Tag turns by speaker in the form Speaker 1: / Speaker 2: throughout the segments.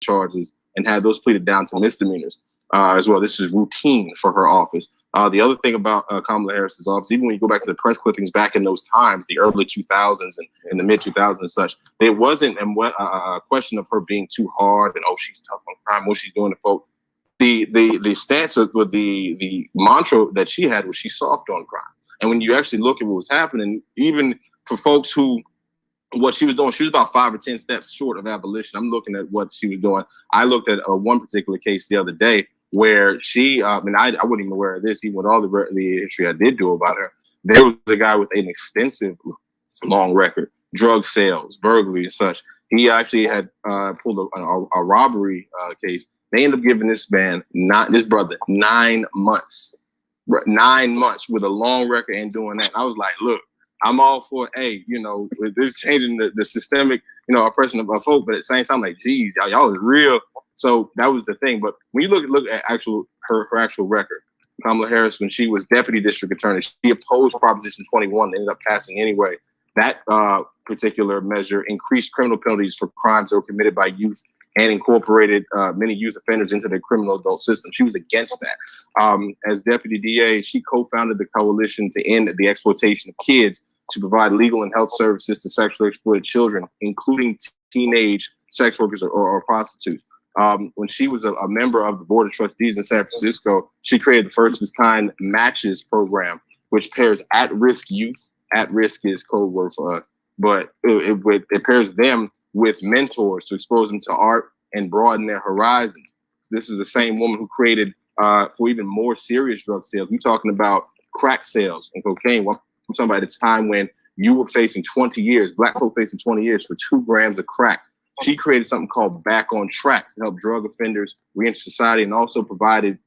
Speaker 1: charges and had those pleaded down to misdemeanors as well. This is routine for her office. The other thing about Kamala Harris's office, even when you go back to the press clippings back in those times, the early 2000s and in the mid 2000s and such, there wasn't a question of her being too hard and, oh, she's tough on crime, what she's doing to folks. The stance with the mantra that she had was she's soft on crime. And when you actually look at what was happening, even for folks who, what she was doing, she was about 5 or 10 steps short of abolition. I'm looking at what she was doing. I looked at one particular case the other day where she, and I wasn't even aware of this, even with all the history I did do about her. There was a guy with an extensive, long record, drug sales, burglary, and such. He actually had pulled a robbery case. They ended up giving this man, this brother, 9 months. 9 months with a long record and doing that. And I was like, look, I'm all for, hey, with this changing the systemic, oppression of our folk, but at the same time, like, geez, y'all is real. So that was the thing. But when you look at her actual record, Kamala Harris, when she was deputy district attorney, she opposed Proposition 21. They ended up passing anyway. That particular measure increased criminal penalties for crimes that were committed by youth and incorporated many youth offenders into the criminal adult system. She was against that. As deputy DA, she co-founded the coalition to end the exploitation of kids to provide legal and health services to sexually exploited children, including teenage sex workers or prostitutes. When she was a member of the Board of Trustees in San Francisco, she created the first of its kind matches program, which pairs at-risk youth. At-risk is code word for us, but it pairs them with mentors to expose them to art and broaden their horizons. This is the same woman who created for even more serious drug sales. We're talking about crack sales and cocaine. We're talking about a time when you were facing 20 years, black folk facing 20 years for 2 grams of crack. She created something called Back on Track to help drug offenders re-enter society, and also provided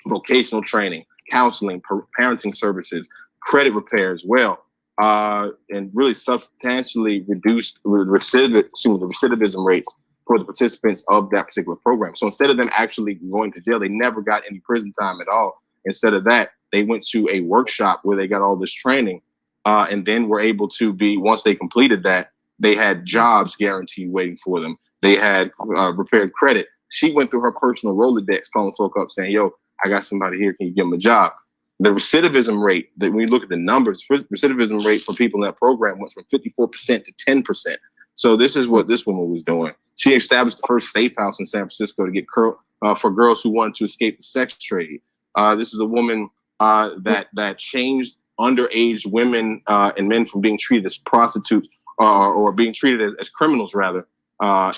Speaker 1: vocational training, counseling, parenting services, credit repair as well. And really substantially reduced the recidivism rates for the participants of that particular program. So instead of them actually going to jail, they never got any prison time at all. Instead of that, they went to a workshop where they got all this training, and then were able to once they completed that, they had jobs guaranteed waiting for them. They had repaired credit. She went through her personal Rolodex, calling folk up saying, yo, I got somebody here. Can you give them a job? The recidivism rate, that when you look at the numbers, recidivism rate for people in that program went from 54% to 10%. So this is what this woman was doing. She established the first safe house in San Francisco to get for girls who wanted to escape the sex trade. This is a woman that changed underage women and men from being treated as prostitutes or being treated as criminals, rather,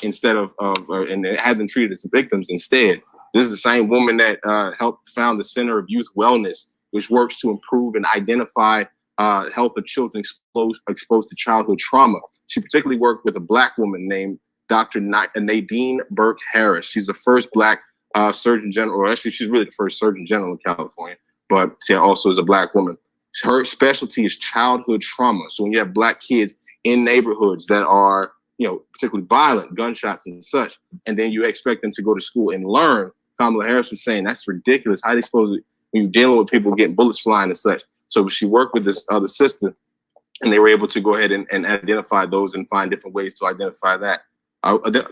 Speaker 1: instead of and had them treated as victims instead. This is the same woman that helped found the Center of Youth Wellness, which works to improve and identify health of children exposed to childhood trauma. She particularly worked with a black woman named Dr. Nadine Burke Harris. She's the first black Surgeon General, or actually she's really the first Surgeon General in California, but she also is a black woman. Her specialty is childhood trauma. So when you have black kids in neighborhoods that are, particularly violent, gunshots and such, and then you expect them to go to school and learn, Kamala Harris was saying that's ridiculous. How are they supposed to, when you're dealing with people getting bullets flying and such? So she worked with this other sister, and they were able to go ahead and identify those and find different ways to identify that.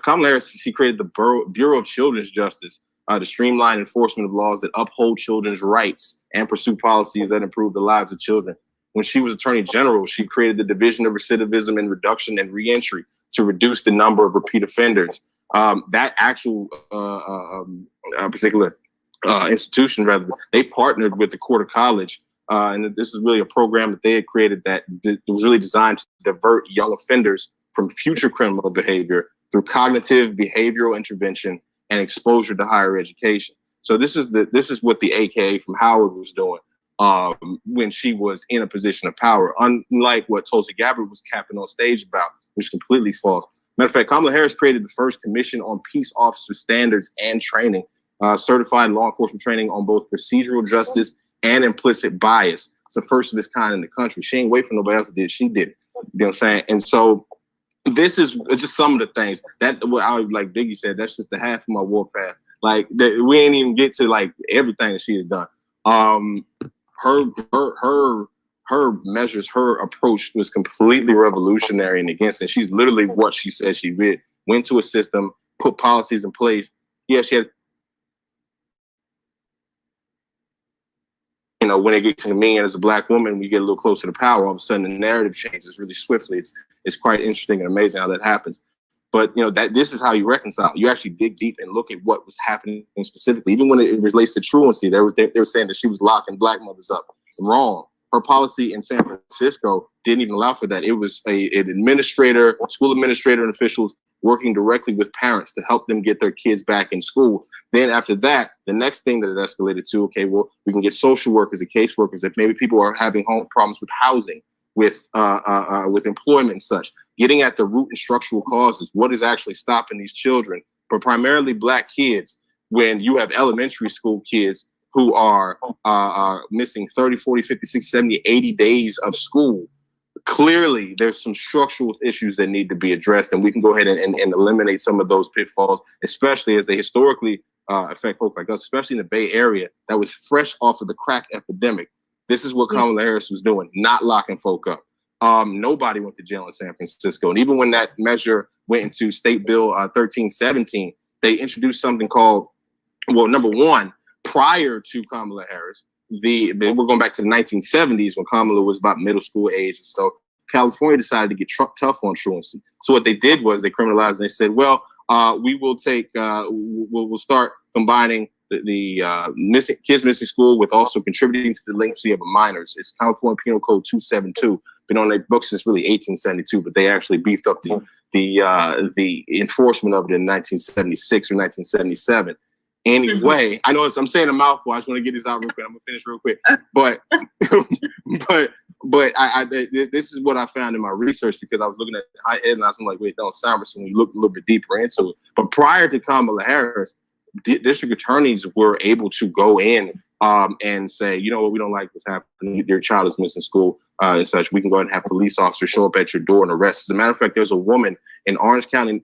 Speaker 1: Kamala Harris, she created the Bureau of Children's Justice to streamline enforcement of laws that uphold children's rights and pursue policies that improve the lives of children. When she was Attorney General, she created the Division of Recidivism and Reduction and Reentry to reduce the number of repeat offenders. That actual particular institution, rather, they partnered with the Quarter College, and this is really a program that they had created that was really designed to divert young offenders from future criminal behavior through cognitive behavioral intervention and exposure to higher education. So this is what the AKA from Howard was doing when she was in a position of power, unlike what Tulsi Gabbard was capping on stage about, which is completely false. Matter of fact, Kamala Harris created the first commission on peace officer standards and training, certified law enforcement training on both procedural justice and implicit bias. It's the first of its kind in the country. She ain't wait for nobody else to do it. She did it. You know what I'm saying? And so this is just some of the things that, what I like Biggie said, that's just the half of my warpath. Like we ain't even get to like everything that she has done. Her measures, her approach was completely revolutionary and against it. She's literally what she said she did. Went to a system put policies in place. Yeah, she had, you know, when it gets to me and as a black woman, we get a little closer to power, all of a sudden the narrative changes really swiftly. It's quite interesting and amazing how that happens. But, you know, that this is how you reconcile. You actually dig deep and look at what was happening specifically. Even when it relates to truancy, they were saying that she was locking black mothers up. Wrong. Her policy in San Francisco didn't even allow for that. It was an administrator, school administrator and officials working directly with parents to help them get their kids back in school. Then after that, the next thing that it escalated to, okay, well, we can get social workers and caseworkers if maybe people are having home problems with housing, with employment and such, getting at the root and structural causes. What is actually stopping these children, but primarily black kids, when you have elementary school kids who are missing 30, 40, 50, 60, 70, 80 days of school? Clearly, there's some structural issues that need to be addressed, and we can go ahead and eliminate some of those pitfalls, especially as they historically affect folks like us, especially in the Bay Area that was fresh off of the crack epidemic. This is what Kamala Harris was doing, not locking folk up. Nobody went to jail in San Francisco. And even when that measure went into State Bill 1317, they introduced something called, well, number one, prior to Kamala Harris, we're going back to the 1970s when Kamala was about middle school age. And so California decided to get tough on truancy. So what they did was they criminalized and they said, well, we will take, we'll start combining the kids missing school with also contributing to the delinquency of minors. It's California Penal Code 272. Been on their books since really 1872, but they actually beefed up the enforcement of it in 1976 or 1977. Anyway, I know I'm saying a mouthful. I just want to get this out real quick. I'm gonna finish real quick. But this is what I found in my research, because I was looking at high headlines. I'm like, wait, don't sound right. So when you look a little bit deeper into it, but prior to Kamala Harris, district attorneys were able to go in and say, you know what, we don't like what's happening. Your child is missing school and such. We can go ahead and have police officers show up at your door and arrest. As a matter of fact, there's a woman in Orange County,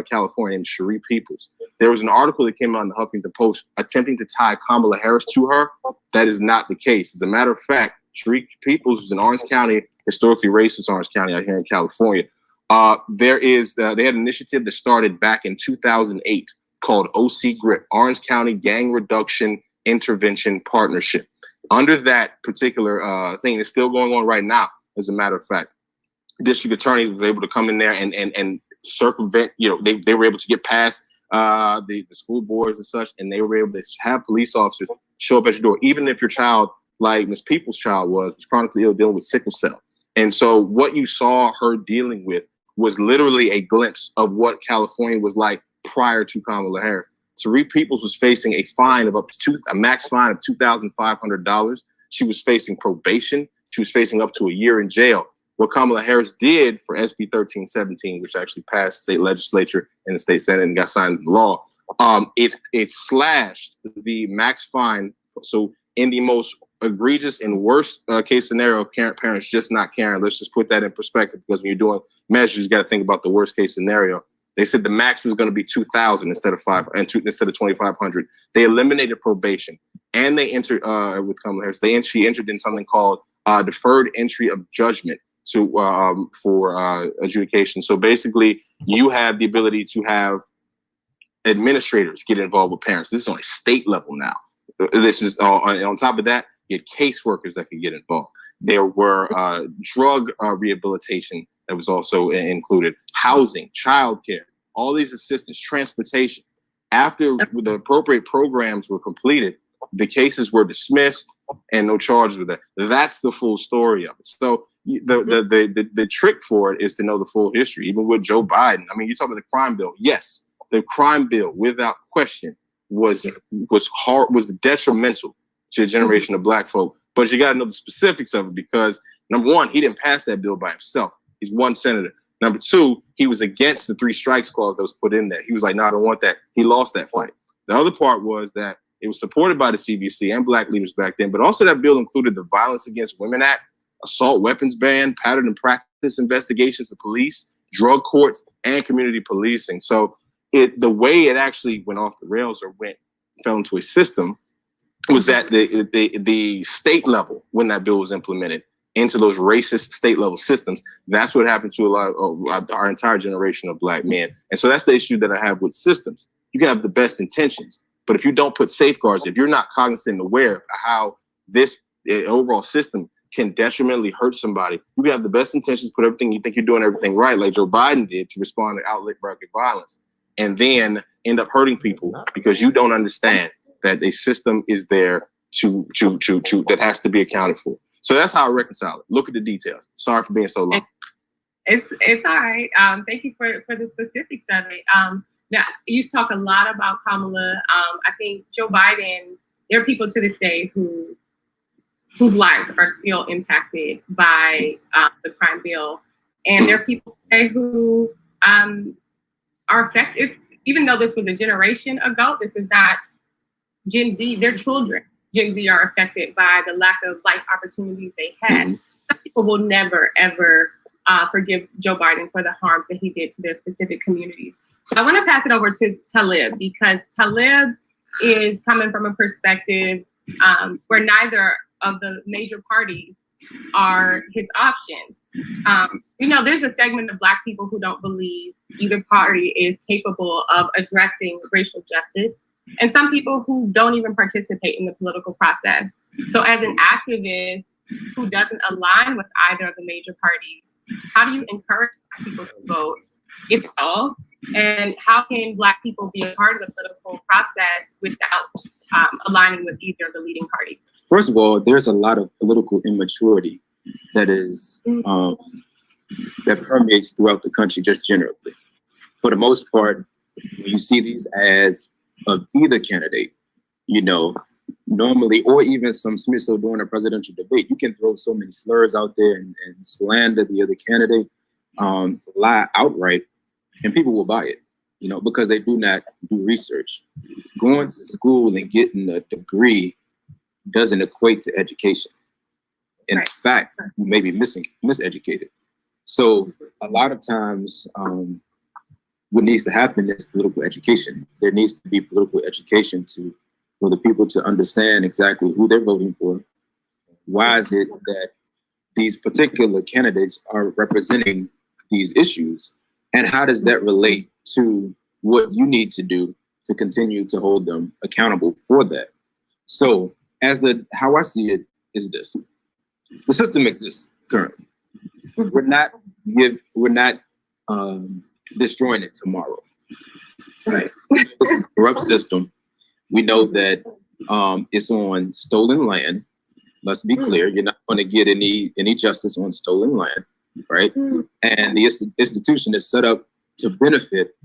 Speaker 1: California, named Cherie Peoples. There was an article that came out in the Huffington Post attempting to tie Kamala Harris to her. That is not the case. As a matter of fact, Cherie Peoples was in Orange County, historically racist Orange County out here in California. They had an initiative that started back in 2008 called UNSKRYPTED, Orange County Gang Reduction Intervention Partnership. Under that particular thing, it's still going on right now, as a matter of fact. District attorneys was able to come in there and circumvent, you know, they were able to get past the school boards and such, and they were able to have police officers show up at your door, even if your child, like Ms. Peoples' child was chronically ill, dealing with sickle cell. And so what you saw her dealing with was literally a glimpse of what California was like prior to Kamala Harris. Cherie Peoples was facing a fine of a max fine of $2,500. She was facing probation. She was facing up to a year in jail. What Kamala Harris did for SB 1317, which actually passed state legislature and the state senate and got signed into law, it slashed the max fine. So in the most egregious and worst case scenario, parents just not caring. Let's just put that in perspective, because when you're doing measures, you got to think about the worst case scenario. They said the max was going to be 2,000 instead of 2,500. They eliminated probation, and they entered with Kamala Harris. She entered in something called deferred entry of judgment for adjudication. So basically, you have the ability to have administrators get involved with parents. This is on a state level now. This is on top of that, you had caseworkers that could get involved. There were drug rehabilitation that was also included, housing, childcare, all these assistance, transportation. After the appropriate programs were completed, the cases were dismissed and no charges were there. That's the full story of it. So the trick for it is to know the full history. Even with Joe Biden, I mean, you're talking about the crime bill. Yes, the crime bill, without question, was detrimental to a generation of black folk. But you got to know the specifics of it, because number one, he didn't pass that bill by himself. He's one senator. Number two, he was against the 3 strikes clause that was put in there. He was like, no, I don't want that. He lost that fight. The other part was that it was supported by the CBC and black leaders back then, but also that bill included the Violence Against Women Act, assault weapons ban, pattern and practice investigations of police, drug courts, and community policing. So the way it actually went off the rails or fell into a system was that the state level, when that bill was implemented, into those racist state level systems. That's what happened to a lot of our entire generation of Black men. And so that's the issue that I have with systems. You can have the best intentions, but if you don't put safeguards, if you're not cognizant and aware of how this overall system can detrimentally hurt somebody, you can have the best intentions, put everything, you think you're doing everything right, like Joe Biden did to respond to outlet bracket violence, and then end up hurting people because you don't understand that a system is there to that has to be accounted for. So that's how I reconcile it. Look at the details. Sorry for being so long.
Speaker 2: It's all right. Thank you for the specifics of it. Now, you talk a lot about Kamala. I think Joe Biden, there are people to this day whose lives are still impacted by the crime bill. And there are people today who are affected. Even though this was a generation ago, this is not Gen Z, their children. Gen Z are affected by the lack of life opportunities they had. Some people will never, ever forgive Joe Biden for the harms that he did to their specific communities. So I want to pass it over to Talib, because Talib is coming from a perspective where neither of the major parties are his options. There's a segment of Black people who don't believe either party is capable of addressing racial justice, and some people who don't even participate in the political process. So as an activist who doesn't align with either of the major parties, how do you encourage people to vote, if at all? And how can Black people be a part of the political process without aligning with either of the leading parties?
Speaker 3: First of all, there's a lot of political immaturity that is that permeates throughout the country, just generally. For the most part, when you see these ads of either candidate, normally, or even some Smithsonian during a presidential debate, you can throw so many slurs out there and slander the other candidate, lie outright, and people will buy it, because they do not do research. Going to school and getting a degree doesn't equate to education. In fact, you may be miseducated. So a lot of times, what needs to happen is political education. There needs to be political education for the people to understand exactly who they're voting for. Why is it that these particular candidates are representing these issues? And how does that relate to what you need to do to continue to hold them accountable for that? So how I see it is this: the system exists currently. We're not destroying it tomorrow. Right? This is a corrupt system. We know that it's on stolen land. Let's be clear: you're not going to get any justice on stolen land, right? And the institution is set up to benefit,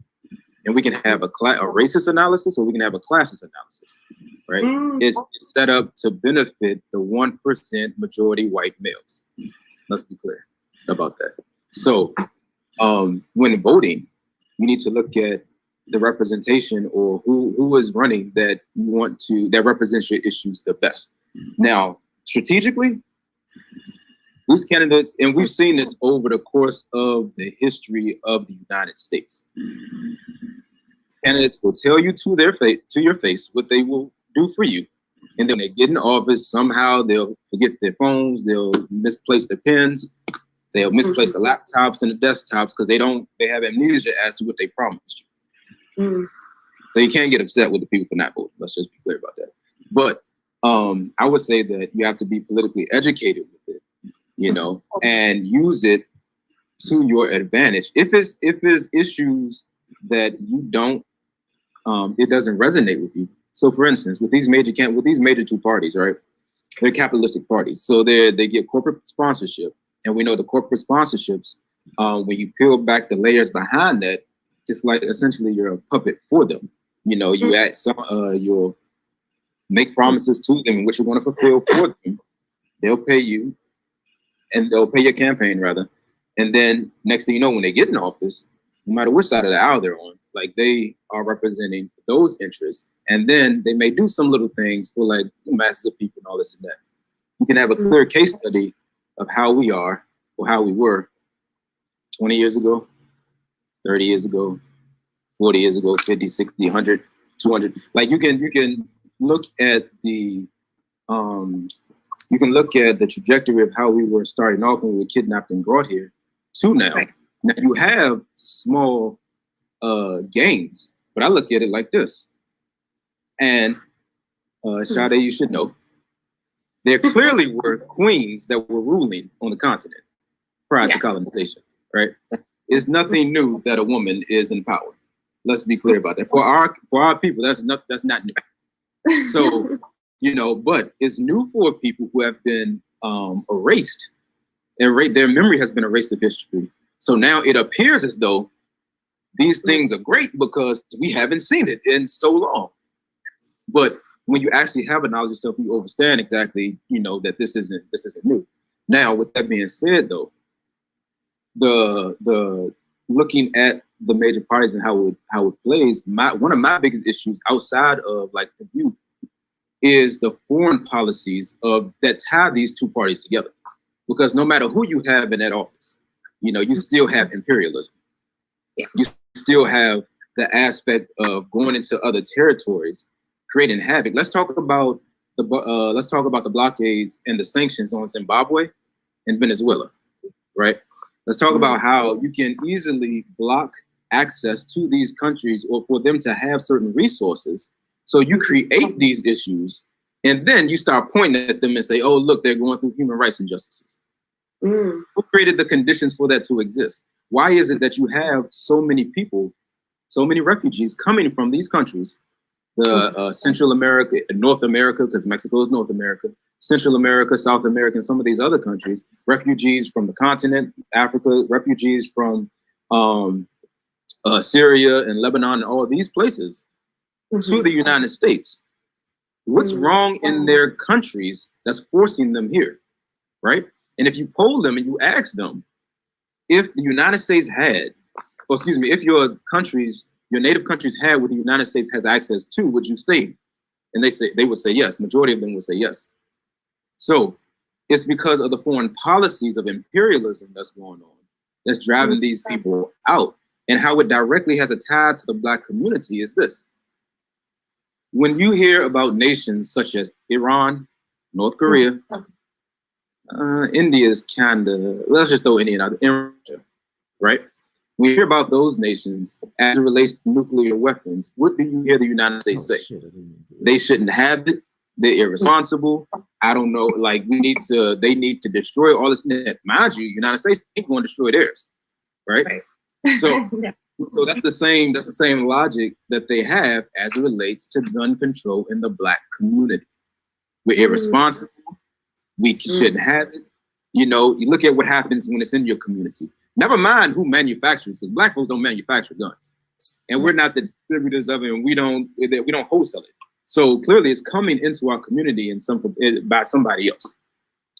Speaker 3: and we can have a racist analysis, or we can have a classist analysis, right? It's set up to benefit the 1% majority white males. Let's be clear about that. So when voting, you need to look at the representation, or who is running that represents your issues the best. Now, strategically, these candidates, and we've seen this over the course of the history of the United States, candidates will tell you to your face what they will do for you. And then they get in office, somehow they'll forget their phones, they'll misplace their pens, they'll misplace the laptops and the desktops because they have amnesia as to what they promised you. So you can't get upset with the people for not voting. Let's just be clear about that. But I would say that you have to be politically educated with it, and use it to your advantage. If it's issues that you don't, it doesn't resonate with you. So, for instance, with these major two parties, right? They're capitalistic parties, so they get corporate sponsorship, and we know the corporate sponsorships. When you peel back the layers behind that, it's like essentially you're a puppet for them. You add you'll make promises to them, which you want to fulfill for them. They'll pay you, and they'll pay your campaign rather. And then next thing you know, when they get in office, no matter which side of the aisle they're on, like they are representing those interests. And then they may do some little things for like masses of people and all this and that. You can have a clear case study of how we are, or how we were 20 years ago, 30 years ago, 40 years ago, 50, 60, 100, 200. Like you can look at the you can look at the trajectory of how we were starting off when we were kidnapped and brought here to now.
Speaker 2: Right.
Speaker 3: Now you have small gains, but I look at it like this. And Sade, you should know, there clearly were queens that were ruling on the continent prior to colonization, right? It's nothing new that a woman is in power. Let's be clear about that. For our people, that's not new. So, you know, but it's new for people who have been erased. Their memory has been erased of history. So now it appears as though these things are great because we haven't seen it in so long. But when you actually have a knowledge of self, you understand exactly, you know, that this isn't new. Now, with that being said, though, the looking at the major parties and how it plays, one of my biggest issues outside of like the view is the foreign policies that tie these two parties together. Because no matter who you have in that office, you know, you still have imperialism.
Speaker 2: Yeah.
Speaker 3: You still have the aspect of going into other territories, creating havoc. Let's talk about the blockades and the sanctions on Zimbabwe and Venezuela, right? Let's talk about how you can easily block access to these countries or for them to have certain resources. So you create these issues and then you start pointing at them and say, oh, look, they're going through human rights injustices. Who created the conditions for that to exist? Why is it that you have so many people, so many refugees coming from these countries, Central America, North America, because Mexico is North America, Central America, South America, and some of these other countries, refugees from the continent, Africa, refugees from Syria and Lebanon and all of these places to the United States. What's wrong in their countries that's forcing them here, right? And if you poll them and you ask them, if the United States had, or excuse me, if your native countries had what the United States has access to, would you stay? And they would say yes. Majority of them would say yes. So it's because of the foreign policies of imperialism that's going on, that's driving these people out. And how it directly has a tie to the Black community is this. When you hear about nations such as Iran, North Korea, India is kind of, let's just throw India out, Russia, right? When you hear about those nations as it relates to nuclear weapons, what do you hear the United States say? They shouldn't have it. They're irresponsible. I don't know. Like they need to destroy all this. Mind you, United States ain't going to destroy theirs, right? So, so that's the same logic that they have as it relates to gun control in the Black community. We're irresponsible. We shouldn't have it. You know, you look at what happens when it's in your community. Never mind who manufactures, because Black folks don't manufacture guns, and we're not the distributors of it, and we don't wholesale it. So clearly, it's coming into our community by somebody else.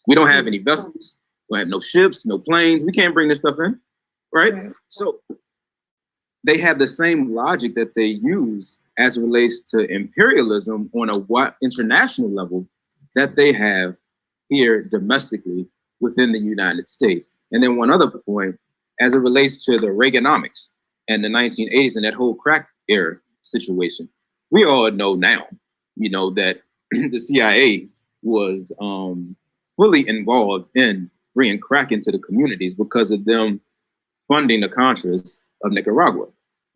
Speaker 3: We don't have any vessels. We don't have no ships, no planes. We can't bring this stuff in, right? So they have the same logic that they use as it relates to imperialism on a international level that they have here domestically within the United States. And then one other point, as it relates to the Reaganomics and the 1980s and that whole crack era situation, we all know now, you know, that the CIA was fully involved in bringing crack into the communities because of them funding the Contras of Nicaragua,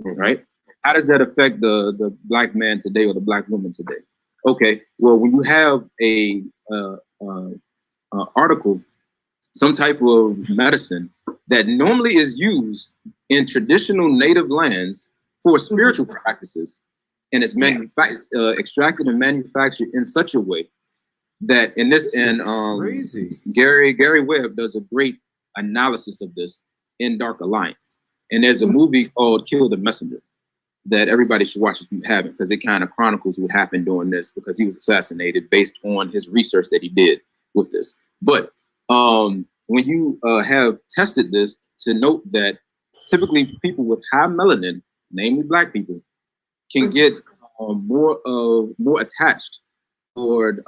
Speaker 3: right? How does that affect the Black man today or the Black woman today? Okay, well, when you have a article, some type of medicine that normally is used in traditional native lands for spiritual practices, and it's extracted and manufactured in such a way that crazy. Gary Webb does a great analysis of this in Dark Alliance, and there's a movie called Kill the Messenger that everybody should watch if you haven't, because it kind of chronicles what happened during this, because he was assassinated based on his research that he did with this. But when you have tested this, to note that typically people with high melanin, namely Black people, can get more attached or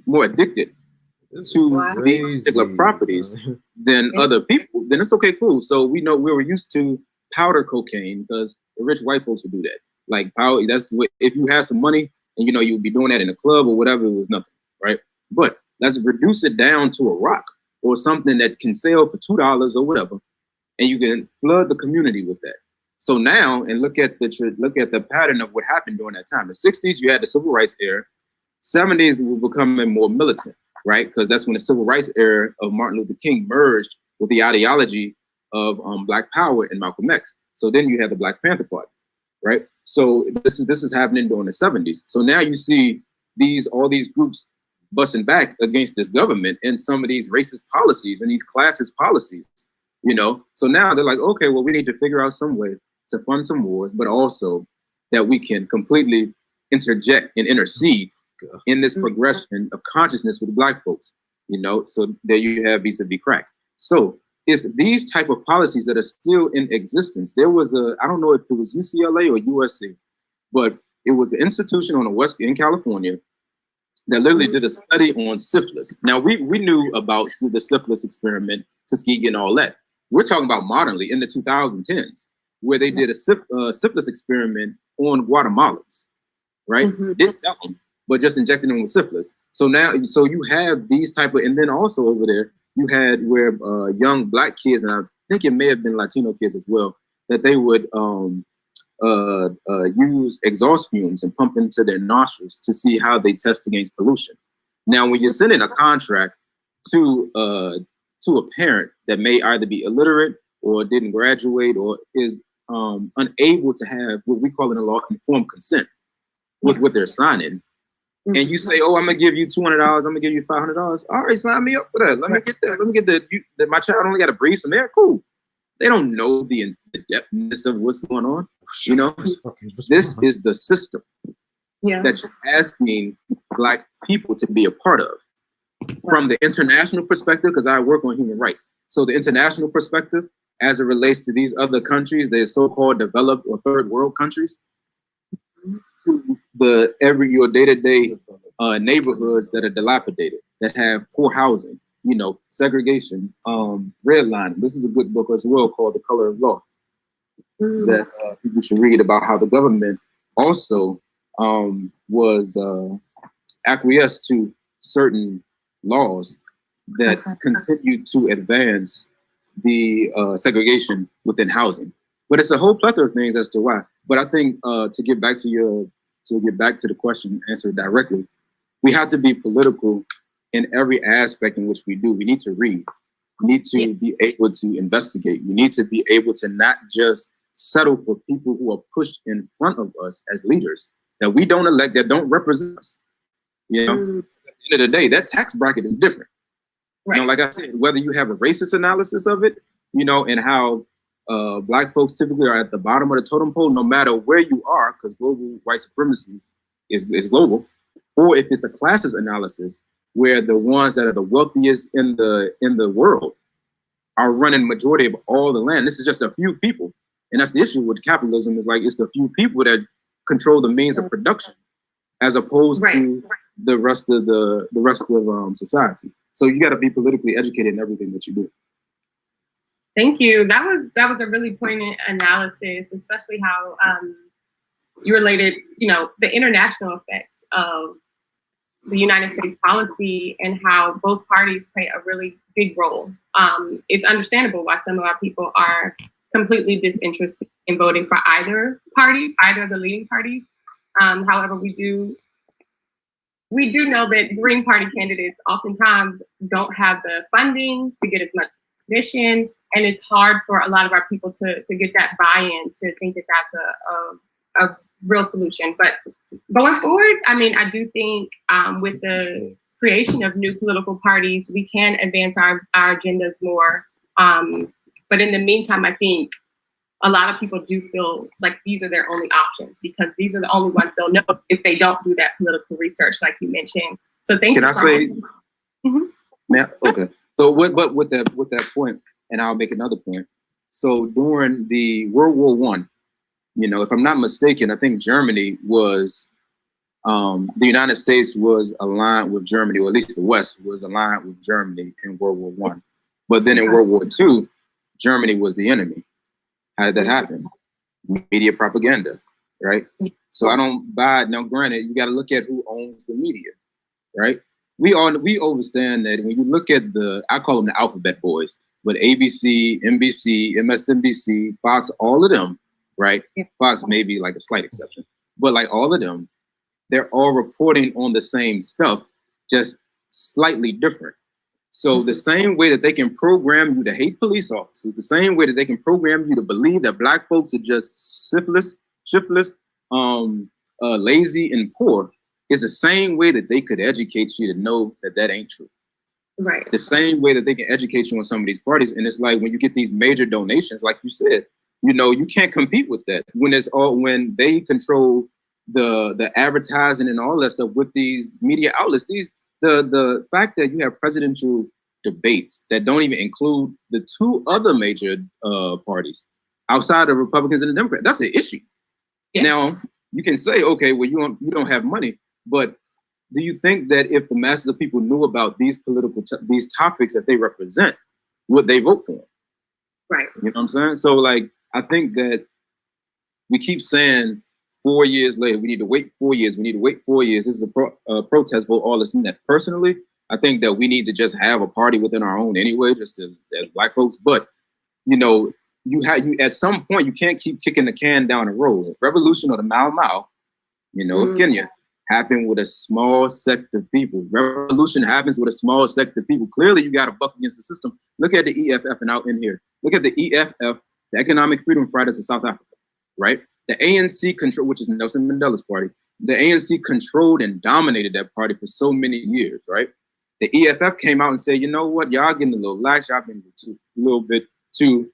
Speaker 3: more addicted to these particular properties than other people. Then it's okay, cool. So we know we were used to powder cocaine because the rich white folks would do that. Like that's what, if you had some money and you know you would be doing that in a club or whatever, it was nothing, right? But Let's reduce it down to a rock or something that can sell for $2 or whatever, and you can flood the community with that. So now, and look at the pattern of what happened during that time. The 60s, you had the civil rights era. 70s were becoming more militant, right? Because that's when the civil rights era of Martin Luther King merged with the ideology of Black Power and Malcolm X. So then you have the Black Panther Party, right? So this is happening during the 70s. So now you see all these groups busting back against this government and some of these racist policies and these classist policies, you know? So now they're like, okay, well, we need to figure out some way to fund some wars, but also that we can completely interject and intercede in this progression of consciousness with Black folks, you know? So there you have vis-a-vis crack. So it's these type of policies that are still in existence. There was I don't know if it was UCLA or USC, but it was an institution on the West in California that literally did a study on syphilis. Now we knew about the syphilis experiment, Tuskegee and all that. We're talking about modernly in the 2010s, where they did a syphilis experiment on Guatemalans, right? Didn't tell them, but just injected them with syphilis. So now, so you have these type of, and then also over there, you had where young Black kids, and I think it may have been Latino kids as well, that they would use exhaust fumes and pump into their nostrils to see how they test against pollution. Now, when you're sending a contract to a parent that may either be illiterate or didn't graduate or is unable to have what we call in the law informed consent with what they're signing, and you say, "Oh, I'm gonna give you $200. I'm gonna give you $500. All right, sign me up for that. Let me get that. Let me get that. My child only got to breathe some air. Cool." They don't know the depthness of what's going on. You know, this is the system that you're asking Black people to be a part of. From the international perspective, because I work on human rights. So the international perspective, as it relates to these other countries, they're so-called developed or third world countries, to your day-to-day neighborhoods that are dilapidated, that have poor housing, you know, segregation, redlining. This is a good book as well called The Color of Law that people should read about how the government also was acquiesced to certain laws that continue to advance the segregation within housing. But it's a whole plethora of things as to why. But I think to get back to the question, answer it directly, we have to be political in every aspect in which we do. We need to read. We need to be able to investigate. We need to be able to not just settle for people who are pushed in front of us as leaders that we don't elect, that don't represent us. You know, at the end of the day, that tax bracket is different. Right. You know, like I said, whether you have a racist analysis of it, you know, and how Black folks typically are at the bottom of the totem pole, no matter where you are, because global white supremacy is global, or if it's a classist analysis where the ones that are the wealthiest in the world are running majority of all the land. This is just a few people, and that's the issue with capitalism. Is like it's the few people that control the means of production, as opposed to the rest of society. So you got to be politically educated in everything that you do.
Speaker 2: Thank you. That was a really poignant analysis, especially how you related, you know, the international effects of the United States policy and how both parties play a really big role. It's understandable why some of our people are completely disinterested in voting for either party, either of the leading parties. However, we do know that Green Party candidates oftentimes don't have the funding to get as much recognition, and it's hard for a lot of our people to get that buy-in to think that that's a real solution. But going forward, I mean, I do think with the creation of new political parties, we can advance our agendas more. But in the meantime, I think a lot of people do feel like these are their only options because these are the only ones they'll know if they don't do that political research, like you mentioned. So thank you.
Speaker 3: Can I say, okay. So with that point, and I'll make another point. So during the World War I, you know, if I'm not mistaken, I think Germany was, the United States was aligned with Germany, or at least the West was aligned with Germany in World War I. But then in World War II, Germany was the enemy. How did that happen? Media propaganda, right? So I don't buy, now granted, you got to look at who owns the media, right? we understand that when you look at I call them the alphabet boys, but ABC, NBC, MSNBC, Fox, all of them, right? Fox may be like a slight exception, but like all of them, they're all reporting on the same stuff, just slightly different. So the same way that they can program you to hate police officers, the same way that they can program you to believe that black folks are just shiftless, lazy, and poor, is the same way that they could educate you to know that that ain't true.
Speaker 2: Right.
Speaker 3: The same way that they can educate you on some of these parties. And it's like when you get these major donations, like you said, you know, you can't compete with that when they control the advertising and all that stuff with these media outlets. The fact that you have presidential debates that don't even include the two other major parties outside of Republicans and the Democrats, that's an issue. Yeah. Now you can say, okay, well, you don't have money, but do you think that if the masses of people knew about these these topics that they represent, would they vote for them?
Speaker 2: Right.
Speaker 3: You know what I'm saying? So like, I think that we keep saying 4 years later, we need to wait 4 years. We need to wait 4 years. This is a protest vote, all this and that. Personally, I think that we need to just have a party within our own anyway, just as black folks. But, you know, you at some point, you can't keep kicking the can down the road. Revolution or the Mau Mau, you know, of Kenya, happened with a small sect of people. Revolution happens with a small sect of people. Clearly, you got to buck against the system. Look at the EFF and out in here. Look at the EFF, the Economic Freedom Fighters of South Africa, right? The ANC control, which is Nelson Mandela's party, the ANC controlled and dominated that party for so many years, right? The EFF came out and said, you know what, y'all getting a little lax, y'all been a little bit too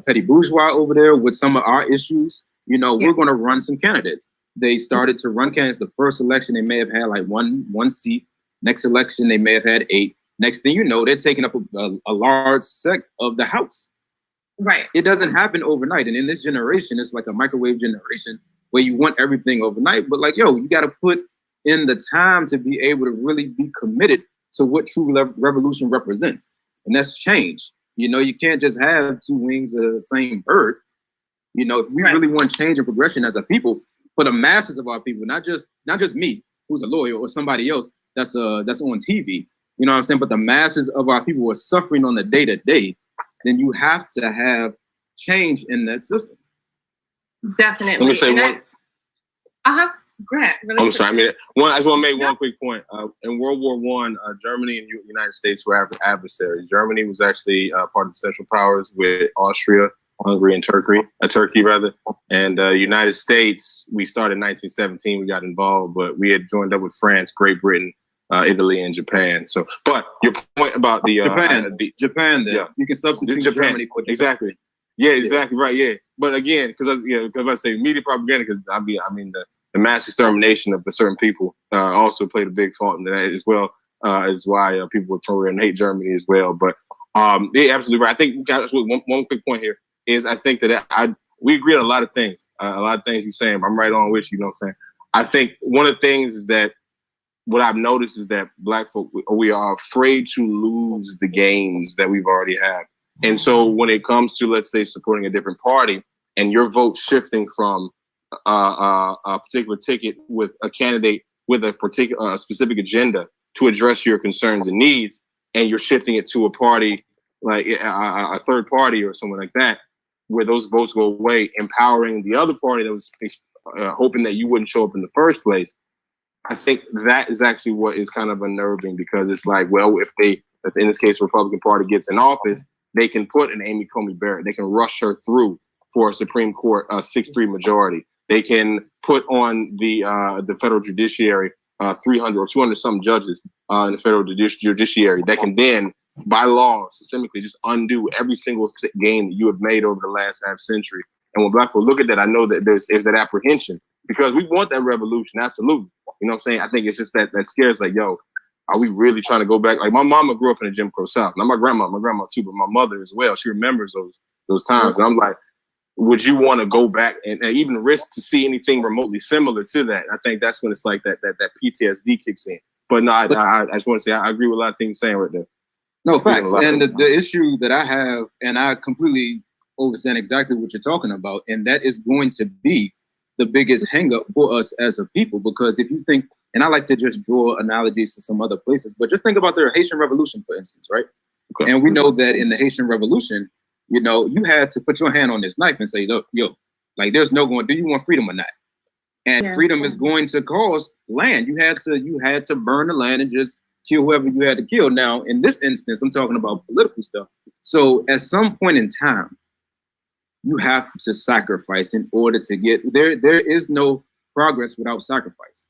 Speaker 3: petty bourgeois over there with some of our issues. You know, we're going to run some candidates. They started to run candidates. The first election, they may have had like one seat. Next election, they may have had 8. Next thing you know, they're taking up a large sect of the House.
Speaker 2: Right.
Speaker 3: It doesn't happen overnight. And in this generation, it's like a microwave generation where you want everything overnight. But like, yo, you got to put in the time to be able to really be committed to what true revolution represents. And that's change. You know, you can't just have two wings of the same bird. You know, if we really want change and progression as a people, for the masses of our people, not just me, who's a lawyer, or somebody else that's on TV, you know what I'm saying? But the masses of our people who are suffering on the day-to-day, then you have to have change in that system.
Speaker 2: Definitely.
Speaker 1: Let me say one.
Speaker 2: Go ahead. Really
Speaker 1: I'm sorry. I mean, I just want to make one quick point. In World War I, Germany and the United States were adversaries. Germany was actually part of the Central Powers with Austria, Hungary, and Turkey rather. And United States, we started in 1917. We got involved, but we had joined up with France, Great Britain, Italy, and Japan. So, but your point about the
Speaker 3: Japan, then you can substitute Japan. Germany for Japan.
Speaker 1: Exactly. Yeah, exactly right. Yeah, but again, because I say media propaganda, because I mean the mass extermination of the certain people also played a big fault in that as well. Is why people would program and hate Germany as well. But yeah, absolutely right. I think one quick point here is I think that we agree on a lot of things. A lot of things you're saying. I'm right on with you. You know what I'm saying? I think one of the things is that what I've noticed is that black folk, we are afraid to lose the gains that we've already had. And so when it comes to, let's say, supporting a different party and your vote shifting from a particular ticket with a candidate with a particular specific agenda to address your concerns and needs, and you're shifting it to a party like a third party or someone like that, where those votes go away, empowering the other party that was hoping that you wouldn't show up in the first place. I think that is actually what is kind of unnerving, because it's like, well, if that's in this case, the Republican Party gets in office, they can put an Amy Coney Barrett, they can rush her through for a Supreme Court 6-3 majority. They can put on the federal judiciary 300 or 200 some judges in the federal judiciary that can then, by law, systemically just undo every single gain that you have made over the last half century. And when black people look at that, I know that there's that apprehension, because we want that revolution, absolutely. You know what I'm saying? I think it's just that scares, like, yo, are we really trying to go back? Like, my mama grew up in the Jim Crow South. Now my grandma too, but my mother as well. She remembers those times. And I'm like, would you want to go back and even risk to see anything remotely similar to that? I think that's when it's like that PTSD kicks in. But no, I just want to say I agree with a lot of things saying right there.
Speaker 3: No, facts. And the issue that I have, and I completely understand exactly what you're talking about, and that is going to be the biggest hang up for us as a people. Because if you think, and I like to just draw analogies to some other places, but just think about the Haitian Revolution, for instance, right? Okay. And we know that in the Haitian Revolution, you know, you had to put your hand on this knife and say, look, yo, like there's no going, do you want freedom or not? And freedom is going to cost land. You had to burn the land and just kill whoever you had to kill. Now, in this instance, I'm talking about political stuff. So at some point in time, you have to sacrifice in order to get there. There is no progress without sacrifice.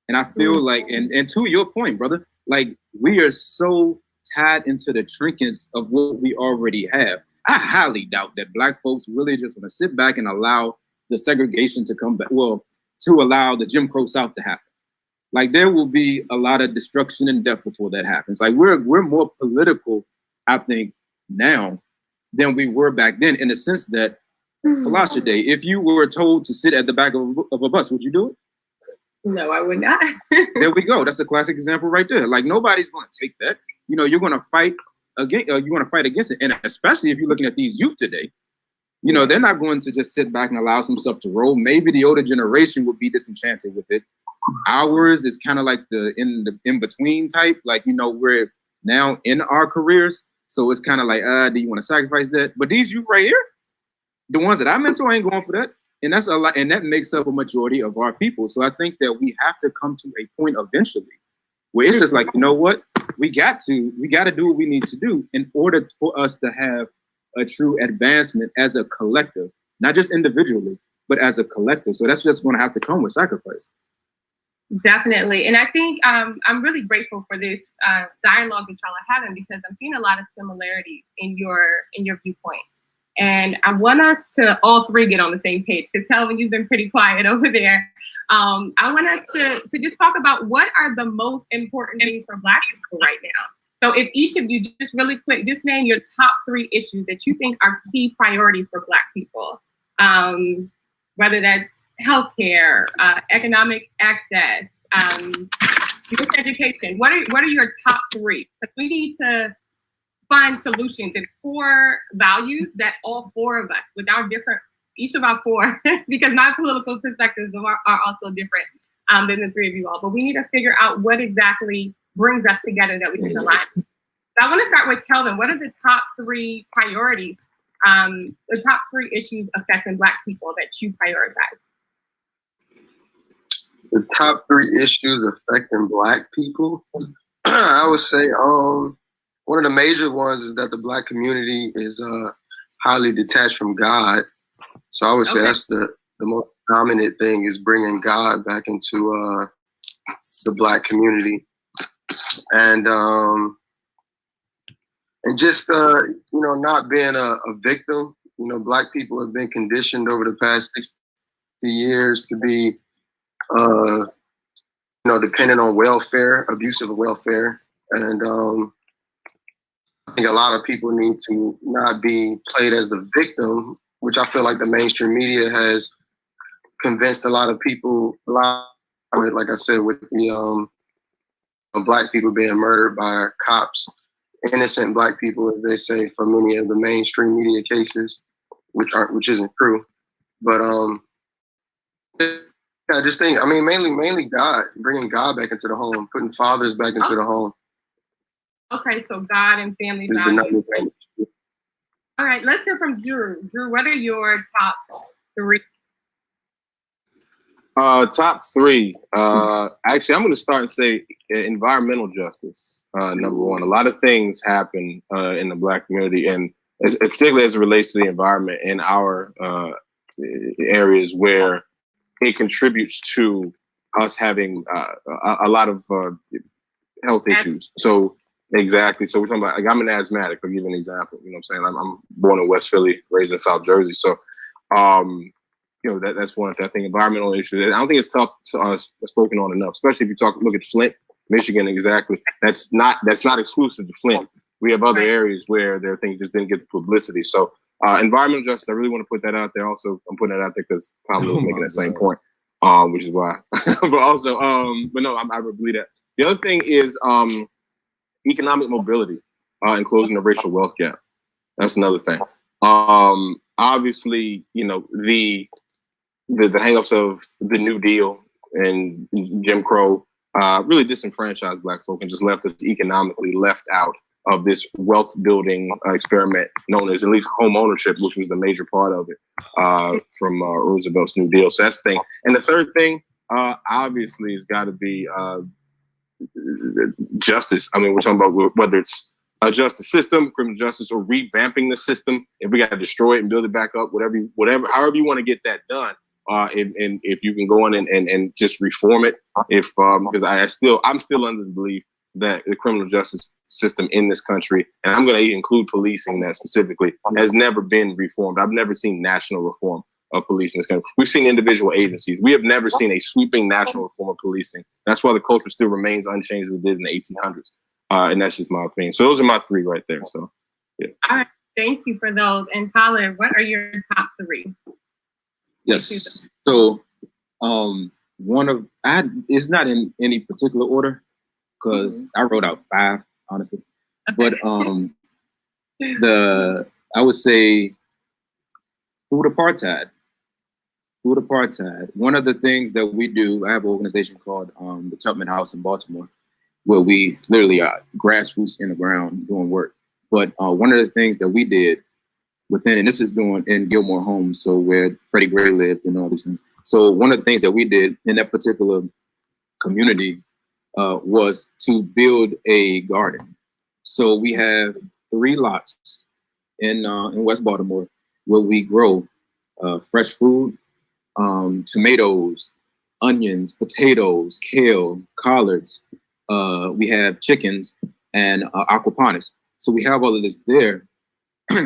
Speaker 3: And I feel like, and to your point, brother, like we are so tied into the trinkets of what we already have. I highly doubt that Black folks really just want to sit back and allow the segregation to come back. Well, to allow the Jim Crow South to happen. Like there will be a lot of destruction and death before that happens. Like we're more political, I think, now than we were back then, in the sense that Philosophy Day, if you were told to sit at the back of a bus, would you do it?
Speaker 2: No, I would not.
Speaker 3: There we go. That's a classic example right there. Like nobody's going to take that. You know, you're going to fight against. You want to fight against it, and especially if you're looking at these youth today, you know, they're not going to just sit back and allow some stuff to roll. Maybe the older generation would be disenchanted with it. Ours is kind of like the in between type. Like, you know, we're now in our careers, so it's kind of like, do you want to sacrifice that? But these youth right here, the ones that I mentor, ain't going for that. And that's a lot, and that makes up a majority of our people. So I think that we have to come to a point eventually where it's just like, you know what, we got to do what we need to do in order for us to have a true advancement as a collective, not just individually, but as a collective. So that's just going to have to come with sacrifice.
Speaker 2: Definitely. And I think I'm really grateful for this dialogue that y'all are having, because I'm seeing a lot of similarities in your viewpoints. And I want us to all three get on the same page, because Kelvin, you've been pretty quiet over there. I want us to just talk about what are the most important things for Black people right now. So if each of you just really quick, just name your top 3 issues that you think are key priorities for Black people, whether that's healthcare, economic access, youth education. What are your top 3? Because we need to find solutions and 4 values that all 4 of us, with our different, each of our 4, because my political perspectives are also different than the 3 of you all. But we need to figure out what exactly brings us together that we can align. So I want to start with Kelvin. What are the top 3 priorities, the top 3 issues affecting Black people that you prioritize?
Speaker 4: The top 3 issues affecting Black people, I would say, one of the major ones is that the Black community is highly detached from God. So I would say that's the most dominant thing, is bringing God back into the Black community. And just, you know, not being a victim. You know, Black people have been conditioned over the past 60 years to be, you know, dependent on welfare, abusive welfare. And I think a lot of people need to not be played as the victim, which I feel like the mainstream media has convinced a lot of people, like I said, with the Black people being murdered by cops, innocent Black people, as they say, for many of the mainstream media cases, which isn't true. But I just think, I mean, mainly God, bringing God back into the home, putting fathers back into the home.
Speaker 2: Okay, so God and family values. All right, let's hear from Drew. Drew, what are your top 3?
Speaker 1: Top 3. Actually, I'm going to start and say environmental justice. Number 1. A lot of things happen in the Black community, and particularly as it relates to the environment in our areas where it contributes to us having a lot of health issues. So exactly. So we're talking about, like, I'm an asthmatic. I'll give you an example. You know what I'm saying? I'm born in West Philly, raised in South Jersey. So, you know, that's one thing. I think environmental issues. I don't think it's tough spoken on enough, especially if you look at Flint, Michigan. Exactly. That's not exclusive to Flint. We have other areas where there are things just didn't get the publicity. So environmental justice, I really want to put that out there. Also, I'm putting that out there because Kamala was making that same point, which is why. But also, but no, I believe that. The other thing is economic mobility and closing the racial wealth gap. That's another thing. Obviously, you know, the the hangups of the New Deal and Jim Crow really disenfranchised Black folk and just left us economically left out of this wealth building experiment known as at least home ownership, which was the major part of it from Roosevelt's New Deal. So that's the thing. And the third thing, obviously, has got to be justice. I mean, we're talking about whether it's a justice system, criminal justice, or revamping the system. If we got to destroy it and build it back up, whatever, however you want to get that done. And if you can go in and just reform it, because I'm still under the belief that the criminal justice system in this country, and I'm going to include policing that specifically, has never been reformed. I've never seen national reform of policing in this country. We've seen individual agencies. We have never seen a sweeping national reform of policing. That's why the culture still remains unchanged as it did in the 1800s. And that's just my opinion. So those are my three right there. So, yeah.
Speaker 2: All right. Thank you for those. And Tyler, what are your top three?
Speaker 3: Yes. So, it's not in any particular order because I wrote out 5, honestly. Okay. But I would say food apartheid. Food apartheid. One of the things that we do, I have an organization called the Tubman House in Baltimore, where we literally are grassroots in the ground doing work. But one of the things that we did within, and this is doing in Gilmore Homes, so where Freddie Gray lived and all these things. So one of the things that we did in that particular community was to build a garden. So we have 3 lots in West Baltimore where we grow fresh food, tomatoes, onions, potatoes, kale, collards. We have chickens and aquaponics. So we have all of this there,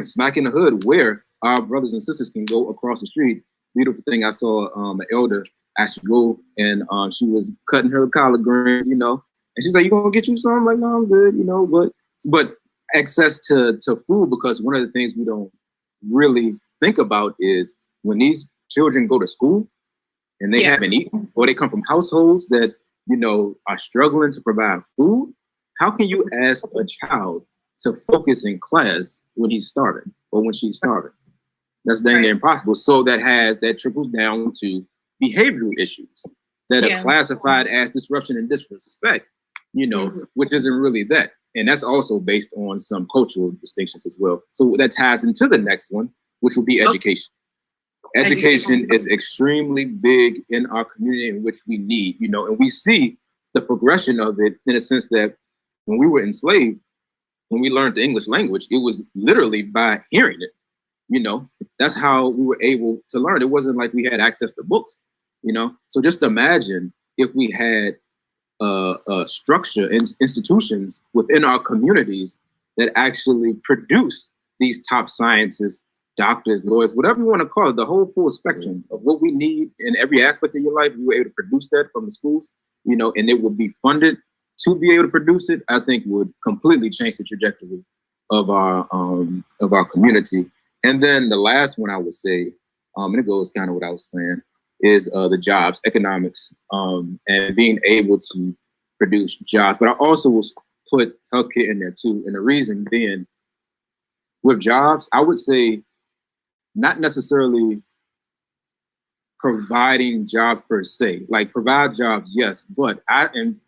Speaker 3: smack in the hood where our brothers and sisters can go across the street. Beautiful thing, I saw an elder actually go and she was cutting her collard greens, and she's like, "You gonna get you some?" I'm like, "No, I'm good," but access to food, because one of the things we don't really think about is when these children go to school and they haven't eaten, or they come from households that are struggling to provide food. How can you ask a child to focus in class when he's starving or when she's starving? That's dang near impossible. So that trickles down to behavioral issues that are classified as disruption and disrespect, which isn't really that. And that's also based on some cultural distinctions as well. So that ties into the next one, which will be education. Education is extremely big in our community, in which we need, and we see the progression of it in a sense that when we were enslaved, when we learned the English language, it was literally by hearing it. That's how we were able to learn. It wasn't like we had access to books, So just imagine if we had a structure and institutions within our communities that actually produce these top scientists, doctors, lawyers, whatever you want to call it, the whole full spectrum of what we need in every aspect of your life. We were able to produce that from the schools, and it would be funded to be able to produce it. I think would completely change the trajectory of our community. And then the last one I would say, and it goes kind of what I was saying, is the jobs, economics, and being able to produce jobs. But I also will put healthcare in there too. And the reason being, with jobs, I would say not necessarily providing jobs per se. Like provide jobs, yes, but I am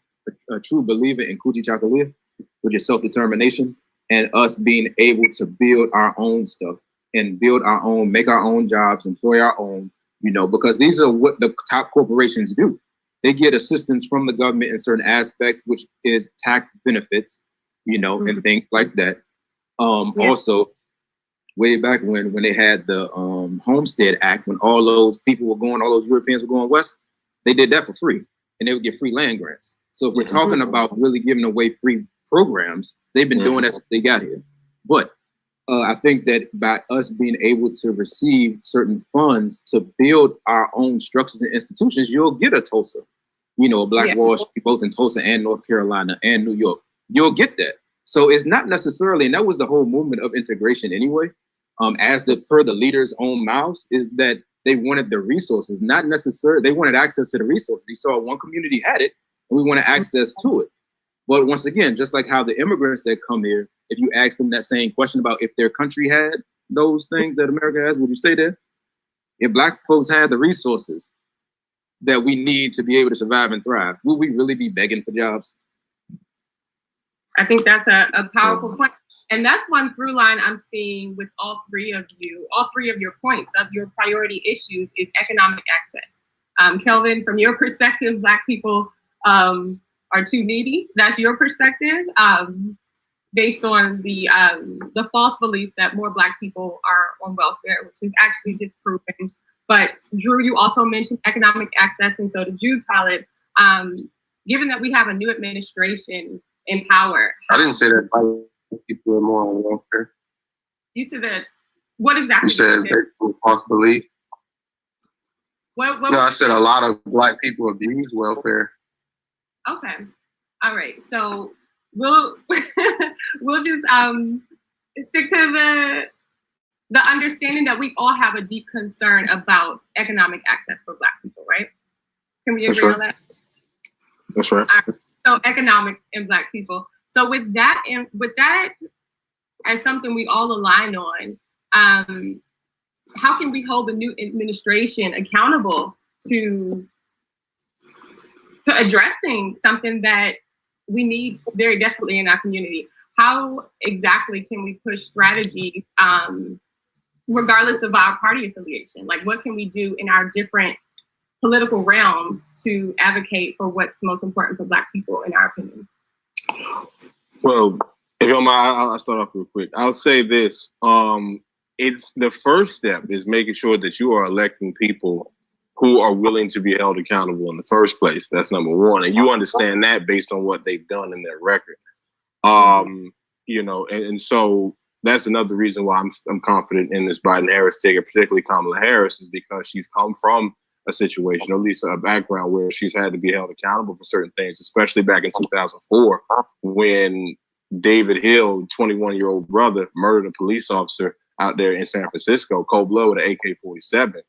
Speaker 3: a true believer in Kuti Chakalia, which is self-determination, and us being able to build our own stuff and build our own, make our own jobs, employ our own, because these are what the top corporations do. They get assistance from the government in certain aspects, which is tax benefits, and things like that. Also, way back when they had the Homestead Act, when all those Europeans were going west, they did that for free, and they would get free land grants. So if we're talking about really giving away free programs, they've been doing that since they got here. But I think that by us being able to receive certain funds to build our own structures and institutions, you'll get a Tulsa, a Black Wall Street, both in Tulsa and North Carolina and New York. You'll get that. So it's not necessarily, and that was the whole movement of integration anyway, per the leaders' own mouths, is that they wanted the resources, not necessarily, they wanted access to the resources. They saw one community had it, and we wanted access to it. But once again, just like how the immigrants that come here, if you ask them that same question about if their country had those things that America has, would you stay there? if Black folks had the resources that we need to be able to survive and thrive, would we really be begging for jobs?
Speaker 2: I think that's a powerful point. And that's one through line I'm seeing with all three of you. All three of your points of your priority issues is economic access. Kelvin, from your perspective, Black people are too needy. That's your perspective, based on the false beliefs that more Black people are on welfare, which is actually disproven. But Drew, you also mentioned economic access, and so did you, Talib. Given that we have a new administration in power.
Speaker 4: I didn't say that people are more on welfare.
Speaker 2: You said that, what exactly?
Speaker 4: You said false belief.
Speaker 2: What
Speaker 4: no, I said a lot of Black people abuse welfare.
Speaker 2: Okay. All right. So we'll we'll just stick to the understanding that we all have a deep concern about economic access for Black people, right? Can we agree on that?
Speaker 1: That's right.
Speaker 2: So economics and Black people. So with that as something we all align on, how can we hold the new administration accountable to addressing something that we need very desperately in our community? How exactly can we push strategies, regardless of our party affiliation? Like, what can we do in our different political realms to advocate for what's most important for Black people, in our opinion?
Speaker 1: Well, if you don't mind, I'll start off real quick. I'll say this. It's the first step is making sure that you are electing people who are willing to be held accountable in the first place. That's number one. And you understand that based on what they've done in their record. You know, and so that's another reason why I'm confident in this Biden-Harris ticket, particularly Kamala Harris, is because she's come from a situation, or at least a background, where she's had to be held accountable for certain things, especially back in 2004 when David Hill, 21-year-old brother, murdered a police officer out there in San Francisco, cold blood with an AK-47.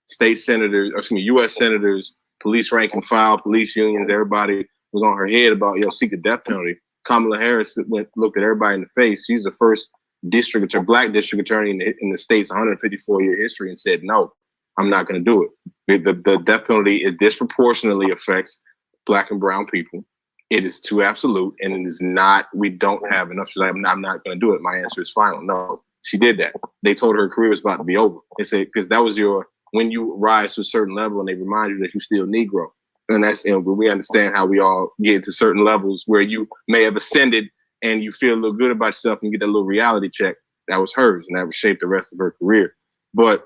Speaker 1: State senators, U.S. senators, police rank and file, police unions, everybody was on her head about, seek the death penalty. Kamala Harris looked at everybody in the face. She's the first Black district attorney in the state's 154-year history and said, no, I'm not going to do it. The death penalty, it disproportionately affects Black and brown people. It is too absolute, and it is not, we don't have enough. She's like, I'm not going to do it. My answer is final. No, she did that. They told her career was about to be over. They said, because that was when you rise to a certain level and they remind you that you're still Negro. And we understand how we all get to certain levels where you may have ascended and you feel a little good about yourself and you get that little reality check. That was hers, and that would shape the rest of her career. But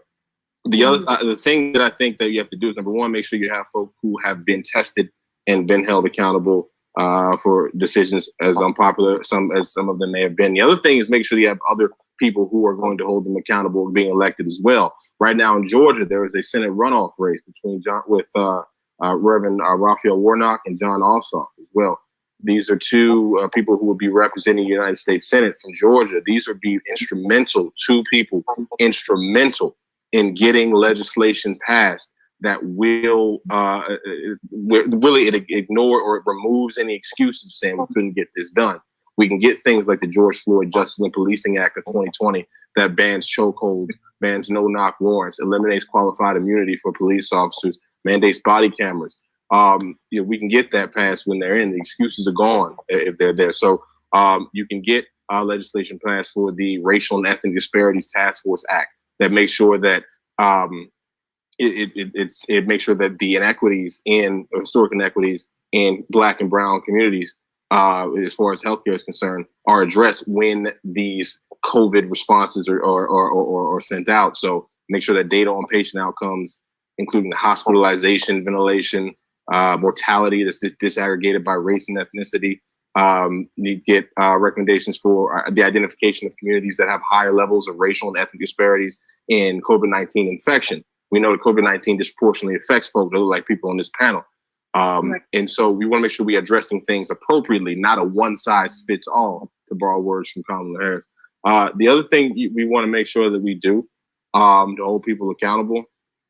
Speaker 1: the thing that I think that you have to do is, number one, make sure you have folk who have been tested and been held accountable for decisions as unpopular as some of them may have been. The other thing is make sure you have other people who are going to hold them accountable being elected as well. Right now in Georgia, there is a Senate runoff race between Reverend Raphael Warnock and John Ossoff as well. These are two people who will be representing the United States Senate from Georgia. These would be two people instrumental in getting legislation passed that will really ignore or it removes any excuses saying we couldn't get this done. We can get things like the George Floyd Justice and Policing Act of 2020 that bans chokeholds, bans no-knock warrants, eliminates qualified immunity for police officers, mandates body cameras. We can get that passed when they're in. The excuses are gone if they're there. So you can get legislation passed for the Racial and Ethnic Disparities Task Force Act that makes sure that it makes sure that the inequities historic inequities in Black and brown communities, as far as healthcare is concerned, are addressed when these COVID responses are sent out. So make sure that data on patient outcomes, including the hospitalization, ventilation, mortality that's disaggregated by race and ethnicity, need to get recommendations for the identification of communities that have higher levels of racial and ethnic disparities in COVID-19 infection. We know that COVID-19 disproportionately affects folks that look like people on this panel. Right. And so we want to make sure we're addressing things appropriately, not a one-size-fits-all, to borrow words from Kamala Harris. The other thing we want to make sure that we do to hold people accountable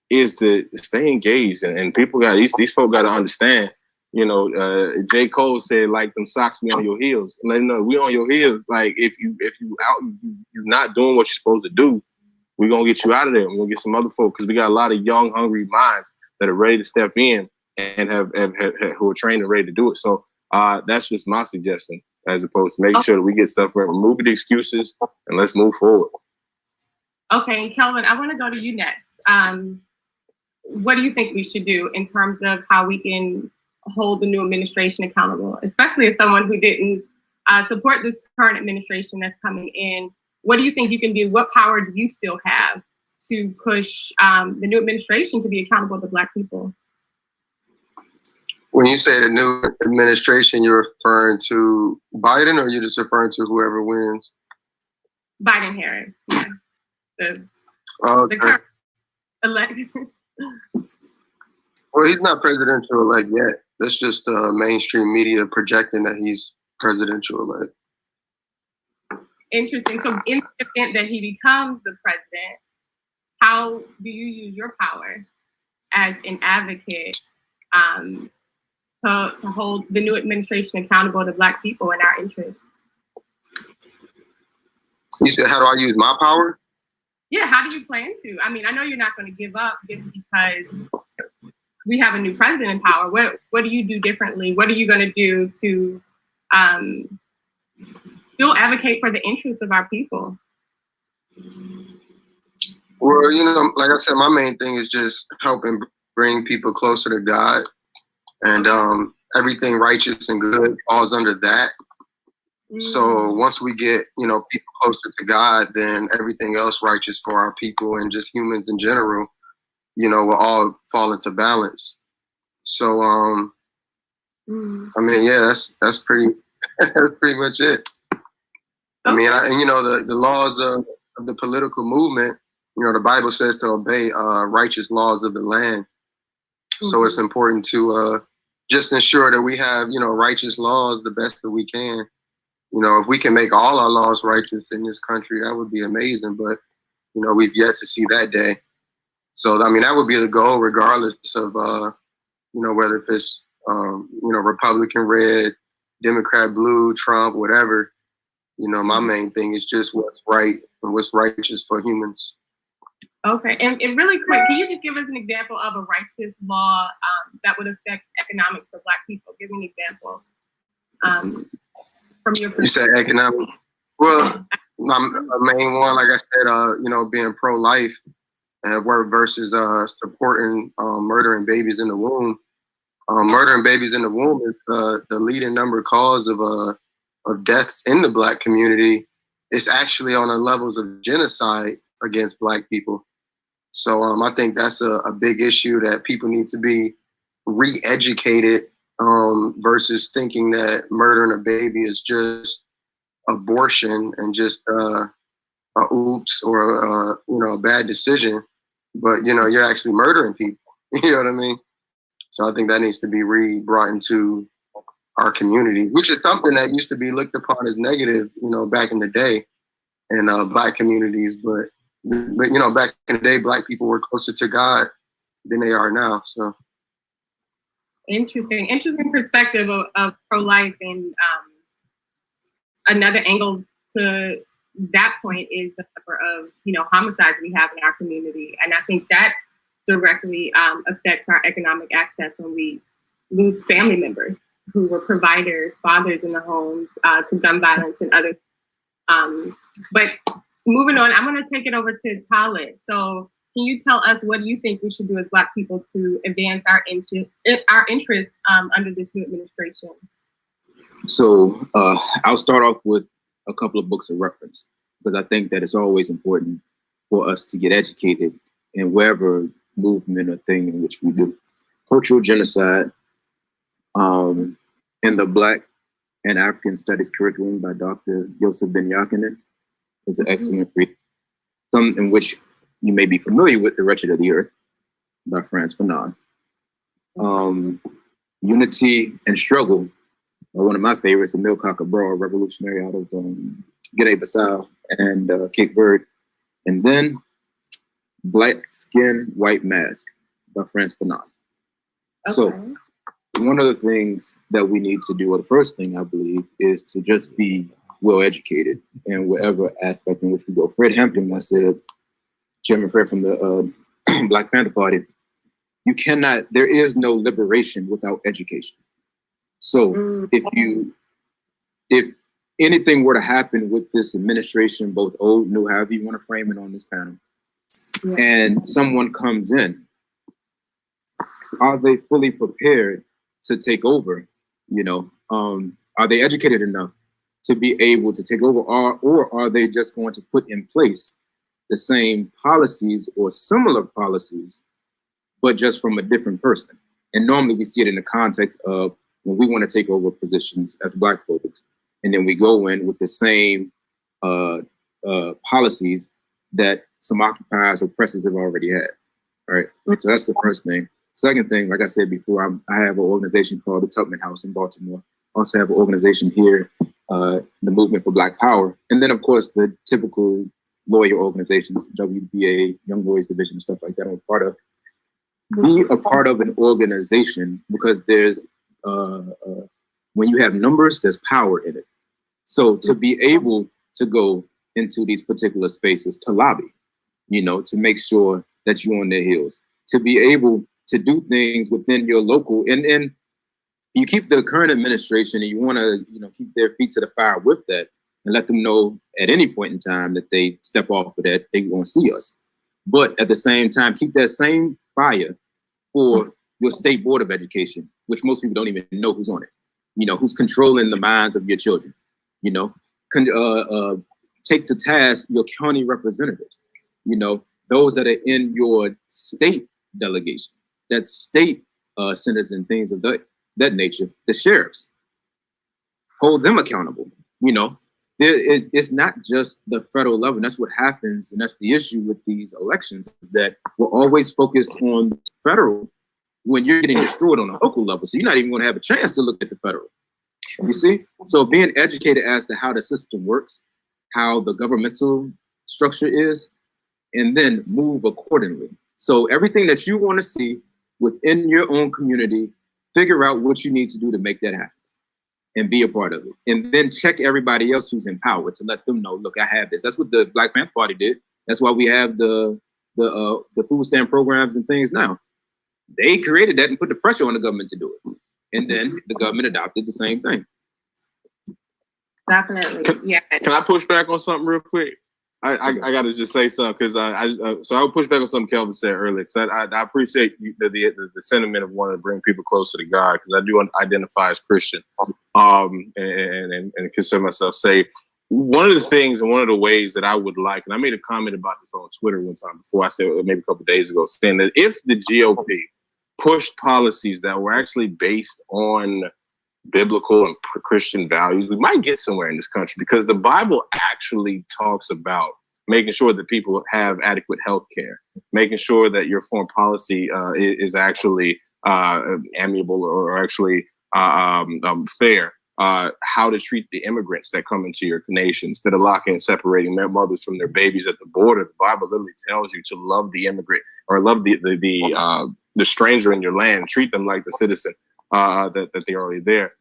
Speaker 1: is to stay engaged. And people these folk got to understand, J. Cole said, like, them socks be on your heels. And let them know we on your heels. Like, if you're not doing what you're supposed to do, we're going to get you out of there. We're going to get some other folk because we got a lot of young, hungry minds that are ready to step in and have who are trained and ready to do it. So that's just my suggestion, as opposed to making sure that we get stuff right, remove the excuses, and let's move forward.
Speaker 2: Okay, Kelvin, I want to go to you next. What do you think we should do in terms of how we can hold the new administration accountable, especially as someone who didn't support this current administration that's coming in? What do you think you can do? What power do you still have to push the new administration to be accountable to Black people?
Speaker 4: When you say the new administration, you're referring to Biden, or you're just referring to whoever wins?
Speaker 2: Biden Harris, yeah. The current elect.
Speaker 4: Well, he's not presidential elect yet. That's just mainstream media projecting that he's presidential elect.
Speaker 2: Interesting. So in the event that he becomes the president, how do you use your power as an advocate to hold the new administration accountable to Black people and our interests?
Speaker 4: You said, how do I use my power?
Speaker 2: Yeah, how do you plan to? I mean, I know you're not going to give up just because we have a new president in power. What do you do differently? What are you going to do to still advocate for the interests of our people?
Speaker 4: Well, you know, like I said, my main thing is just helping bring people closer to God, and everything righteous and good falls under that. So once we get, you know, people closer to God, then everything else righteous for our people and just humans in general, you know, will all fall into balance. So, I mean, yeah, that's pretty that's pretty much it. I mean, and you know, the laws of the political movement, you know, the Bible says to obey righteous laws of the land. So it's important to just ensure that we have, you know, righteous laws the best that we can. You know, if we can make all our laws righteous in this country, that would be amazing. But, you know, we've yet to see that day. So, I mean, that would be the goal, regardless of, you know, whether it's, you know, Republican red, Democrat blue, Trump, whatever. You know, my main thing is just what's right and what's righteous for humans.
Speaker 2: Okay, and really quick, can you just give us an example of a righteous law that would affect economics for Black people? Give me an example from your perspective.
Speaker 4: You said economic? Well, my main one, like I said, you know, being pro-life versus supporting murdering babies in the womb. Murdering babies in the womb is the leading number cause of deaths in the Black community. It's actually on the levels of genocide against Black people. So I think that's a big issue that people need to be re-educated versus thinking that murdering a baby is just abortion and just a oops or you know, a bad decision. But, you know, you're actually murdering people. You know what I mean? So I think that needs to be brought into our community, which is something that used to be looked upon as negative, you know, back in the day in Black communities. But you know, back in the day, Black people were closer to God than they are now. So
Speaker 2: interesting perspective of pro-life. And another angle to that point is the number of, you know, homicides we have in our community, and I think that directly affects our economic access when we lose family members who were providers, fathers in the homes, to gun violence and other. But moving on, I'm going to take it over to Talib. So can you tell us, what do you think we should do as Black people to advance our interests under this new administration?
Speaker 3: So I'll start off with a couple of books of reference, because I think that it's always important for us to get educated in wherever movement or thing in which we do. Cultural Genocide in the Black and African Studies curriculum by Dr. Yosef Ben Yakinen is an excellent read. Some in which you may be familiar with, The Wretched of the Earth by Frantz Fanon. Unity and Struggle, one of my favorites, Emil Cabral, revolutionary out of Guinea-Bissau and Cape Verde. And then Black Skin, White Mask by Frantz Fanon. Okay. So one of the things that we need to do, or the first thing I believe, is to just be well educated in whatever aspect in which we go. Fred Hampton once said, Chairman Fred from the Black Panther Party, there is no liberation without education. So if anything were to happen with this administration, both old, new, however you want to frame it on this panel, and someone comes in, are they fully prepared to take over? You know, are they educated enough to be able to take over, or are they just going to put in place the same policies or similar policies, but just from a different person? And normally we see it in the context of when we want to take over positions as Black folks, and then we go in with the same policies that some occupiers or oppressors have already had. All right. So that's the first thing. Second thing, like I said before, I have an organization called the Tubman House in Baltimore. Also have an organization here, the Movement for Black Power. And then, of course, the typical lawyer organizations, WBA, Young Lawyers Division, and stuff like that I'm a part of. Be a part of an organization because there's, when you have numbers, there's power in it. So to be able to go into these particular spaces to lobby, you know, to make sure that you're on their heels, to be able to do things within your local, and you keep the current administration and you want to, you know, keep their feet to the fire with that and let them know at any point in time that they step off of that, they won't see us. But at the same time, keep that same fire for your state board of education, which most people don't even know who's on it, you know, who's controlling the minds of your children, you know, take to task your county representatives, you know, those that are in your state delegation, that state senators and things of that nature, the sheriffs, hold them accountable. You know, it's not just the federal level. And that's what happens. And that's the issue with these elections, is that we're always focused on federal when you're getting destroyed on a local level. So you're not even going to have a chance to look at the federal. You see? So being educated as to how the system works, how the governmental structure is, and then move accordingly. So everything that you want to see within your own community, figure out what you need to do to make that happen and be a part of it. And then check everybody else who's in power to let them know, look, I have this. That's what the Black Panther Party did. That's why we have the food stamp programs and things now. They created that and put the pressure on the government to do it. And then the government adopted the same thing.
Speaker 2: Definitely, yeah.
Speaker 1: Can I push back on something real quick? I got to just say something, because so I would push back on something Kelvin said earlier, because I appreciate the sentiment of wanting to bring people closer to God, because I do identify as Christian, and consider myself saved. One of the things and one of the ways that I would like, and I made a comment about this on Twitter one time before, I said maybe a couple of days ago, saying that if the GOP pushed policies that were actually based on biblical and Christian values, we might get somewhere in this country, because the Bible actually talks about making sure that people have adequate health care, making sure that your foreign policy is actually amiable or actually fair, how to treat the immigrants that come into your nation instead of locking and separating their mothers from their babies at the border. The Bible literally tells you to love the immigrant, or love the stranger in your land, treat them like the citizen that they're already there.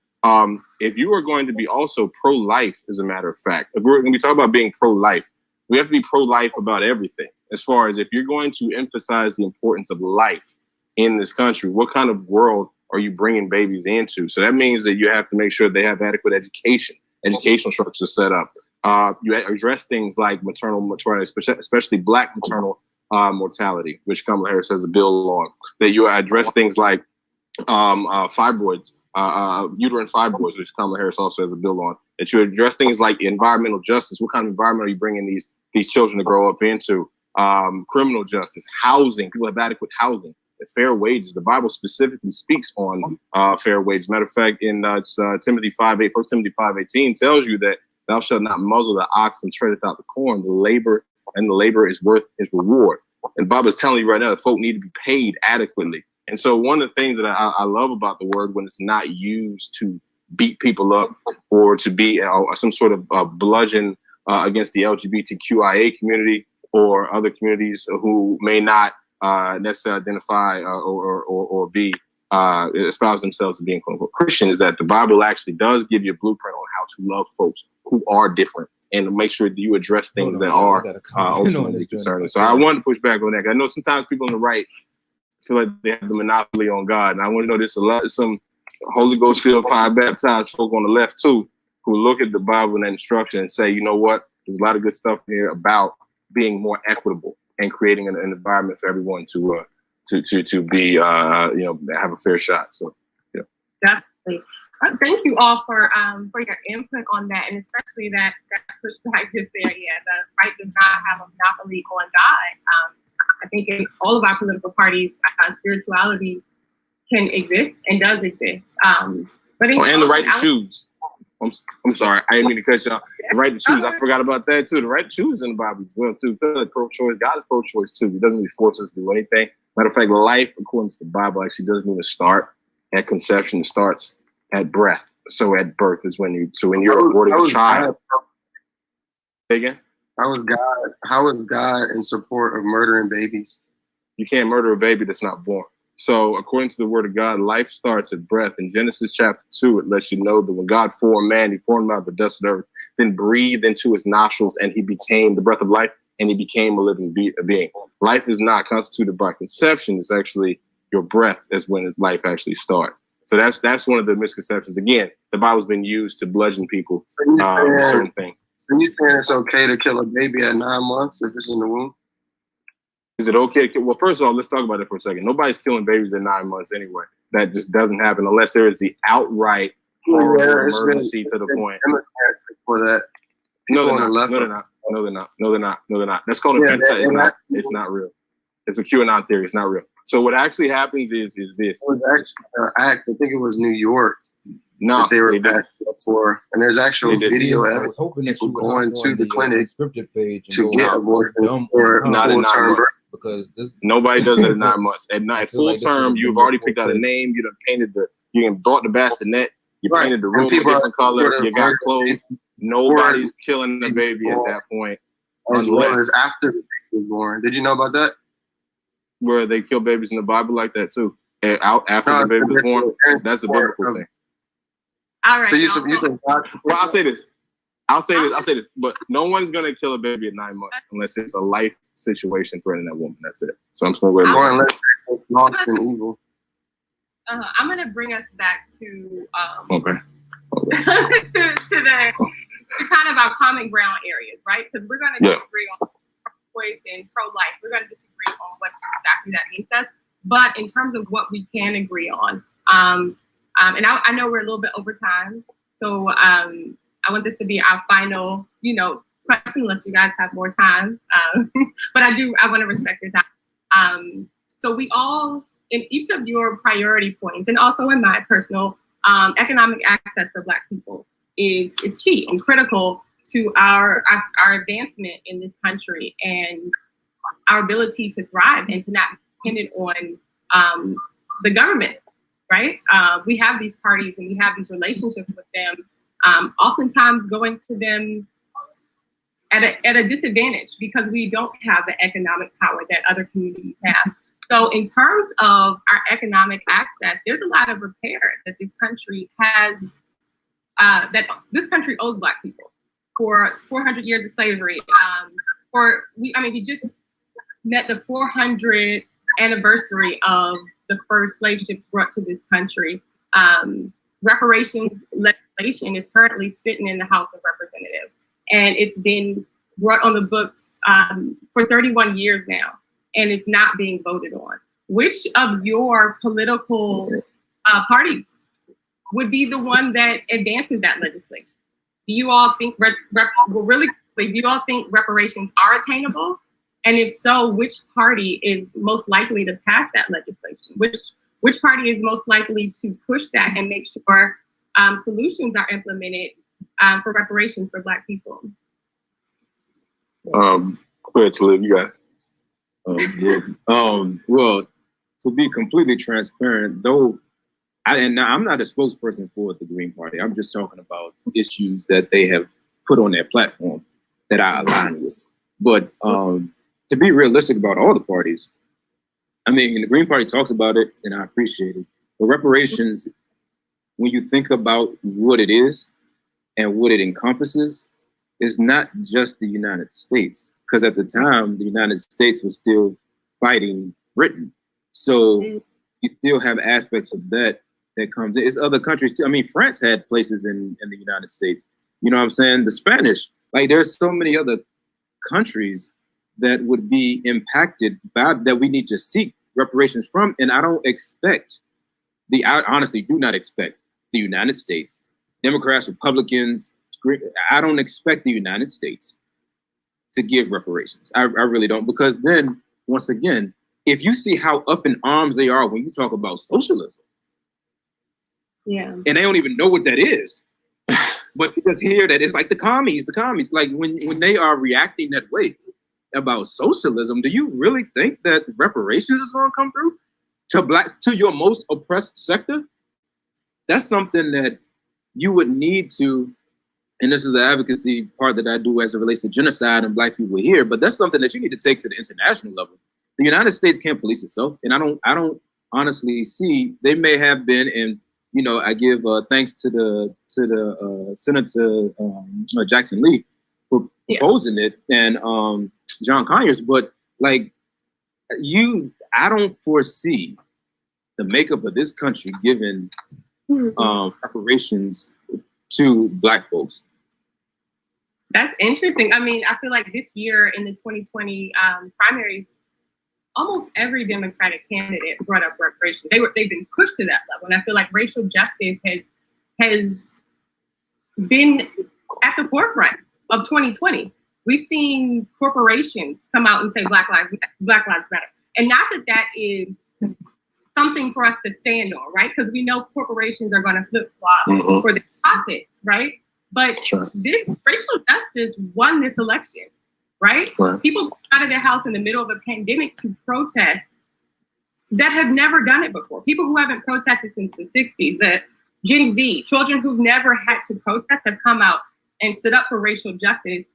Speaker 1: If you are going to be also pro-life, as a matter of fact, if we're going to be talking about being pro-life, we have to be pro-life about everything. As far as if you're going to emphasize the importance of life in this country, what kind of world are you bringing babies into? So that means that you have to make sure they have adequate educational structures set up. You address things like maternal mortality, especially Black maternal mortality, which Kamala Harris has a bill on. That you address things like fibroids, uterine fibroids, which Kamala Harris also has a bill on. That you address things like environmental justice. What kind of environment are you bringing these children to grow up into? Criminal justice, housing. People have adequate housing, fair wages. The Bible specifically speaks on fair wages. Matter of fact, in Timothy 5:8, 1 Timothy 5:18 tells you that thou shalt not muzzle the ox and treadeth out the corn. The labor is worth his reward. And the Bible is telling you right now that folk need to be paid adequately. And so one of the things that I love about the word, when it's not used to beat people up or to be some sort of bludgeon against the LGBTQIA community or other communities who may not necessarily identify or be espouse themselves as being quote unquote Christian, is that the Bible actually does give you a blueprint on how to love folks who are different and make sure that you address things that are ultimately concerning. So I wanted to push back on that. I know sometimes people on the right feel like they have the monopoly on God, and I want to know there's some Holy Ghost filled, fire baptized folk on the left too, who look at the Bible and that instruction and say, you know what, there's a lot of good stuff here about being more equitable and creating an environment for everyone to be have a fair shot. So yeah,
Speaker 2: definitely. Thank you all for your input on that, and especially that pushback just there. Yeah, the right does not have a monopoly on God. I think in all of our political parties, spirituality can exist and does exist. But
Speaker 1: and the right to choose. I'm sorry, I didn't mean to cut you off. The right to choose, I forgot about that too. The right to choose in the Bible as well too. Pro-choice, God is pro-choice too. He doesn't really force us to do anything. Matter of fact, life, according to the Bible, actually doesn't even start at conception. It starts at breath. So at birth is when you're aborting a child. Say again?
Speaker 4: How is God in support of murdering babies?
Speaker 1: You can't murder a baby that's not born. So according to the word of God, life starts at breath. In Genesis chapter 2, it lets you know that when God formed man, he formed him out of the dust of the earth, then breathed into his nostrils, and he became the breath of life, and he became a living being. Life is not constituted by conception. It's actually your breath is when life actually starts. So that's one of the misconceptions. Again, the Bible's been used to bludgeon people with certain things.
Speaker 4: So you saying it's okay to kill a baby at 9 months if it's in the womb?
Speaker 1: Is it okay? Well, first of all, let's talk about it for a second. Nobody's killing babies at 9 months anyway. That just doesn't happen unless there is the outright emergency to the point.
Speaker 4: For that.
Speaker 1: No, they're not. No, they're not. That's called a penta. It's not real. It's a QAnon theory. It's not real. So what actually happens is this. It
Speaker 4: was actually an act. I think it was New York.
Speaker 1: No,
Speaker 4: that they were asking for, and there's actual video evidence
Speaker 5: people
Speaker 4: going to the clinic
Speaker 5: page
Speaker 4: to get abortion for
Speaker 1: not in 9 months.
Speaker 5: Because this
Speaker 1: nobody does it in 9 months. At full term, you've already picked out a name. You done painted you bought the bassinet. You painted the room a different color. You got clothes. Nobody's killing the baby at that point,
Speaker 4: unless after the baby was born. Did you know about that?
Speaker 1: Where they kill babies in the Bible like that too. Out after the baby was born. That's a biblical thing.
Speaker 2: All right.
Speaker 4: So you think?
Speaker 1: Well, I'll say this. But no one's gonna kill a baby at 9 months unless it's a life situation threatening that woman. That's it. So I'm just gonna wait.
Speaker 4: Or unless it's lost and evil.
Speaker 2: I'm gonna bring us back to
Speaker 1: okay.
Speaker 2: to kind of our common ground areas, right? Because we're gonna disagree on pro-choice and pro-life. We're gonna disagree on what exactly that means to us. But in terms of what we can agree on, and I know we're a little bit over time, so I want this to be our final, question, unless you guys have more time. But I want to respect your time. So we all, in each of your priority points, and also in my personal, economic access for Black people is key and critical to our advancement in this country and our ability to thrive and to not be dependent on the government. Right? We have these parties and we have these relationships with them, oftentimes going to them at a disadvantage because we don't have the economic power that other communities have. So in terms of our economic access, there's a lot of repair that this country has, that this country owes Black people for 400 years of slavery. We just met the 400th anniversary of the first slave ships brought to this country. Reparations legislation is currently sitting in the House of Representatives, and it's been brought on the books for 31 years now, and it's not being voted on. Which of your political parties would be the one that advances that legislation? Do you all think, do you all think reparations are attainable? And if so, which party is most likely to pass that legislation? Which party is most likely to push that and make sure solutions are implemented for reparations for Black people?
Speaker 1: Go ahead, Talib, you got it.
Speaker 3: Well, to be completely transparent, though, I'm not a spokesperson for the Green Party. I'm just talking about issues that they have put on their platform that I align with. But to be realistic about all the parties, I mean, the Green Party talks about it, and I appreciate it. But reparations, when you think about what it is and what it encompasses, is not just the United States, because at the time the United States was still fighting Britain, so you still have aspects of that comes in. It's other countries too. I mean, France had places in the United States. You know what I'm saying? The Spanish, like there's so many other countries that would be impacted by that we need to seek reparations from. And I don't expect I honestly do not expect the United States, Democrats, Republicans, I don't expect the United States to give reparations. I really don't, because then once again, if you see how up in arms they are when you talk about socialism, and they don't even know what that is, but you just hear that it's like the commies, like when they are reacting that way about socialism, do you really think that reparations is going to come through to your most oppressed sector? That's something that you would need to, and this is the advocacy part that I do as it relates to genocide and Black people here, but that's something that you need to take to the international level. The United States can't police itself, and I don't honestly see. They may have been, and you know, I give thanks to the Senator Jackson Lee for proposing it, and John Conyers, but like I don't foresee the makeup of this country giving reparations to Black folks.
Speaker 2: That's interesting. I mean, I feel like this year in the 2020 primaries, almost every Democratic candidate brought up reparations. They've been pushed to that level, and I feel like racial justice has been at the forefront of 2020. We've seen corporations come out and say Black Lives Matter, and not that is something for us to stand on, right? Because we know corporations are going to flip flop for their profits, right? But this racial justice won this election, right? People out of their house in the middle of a pandemic to protest that have never done it before. People who haven't protested since the 60s, the Gen Z, children who've never had to protest have come out and stood up for racial justice.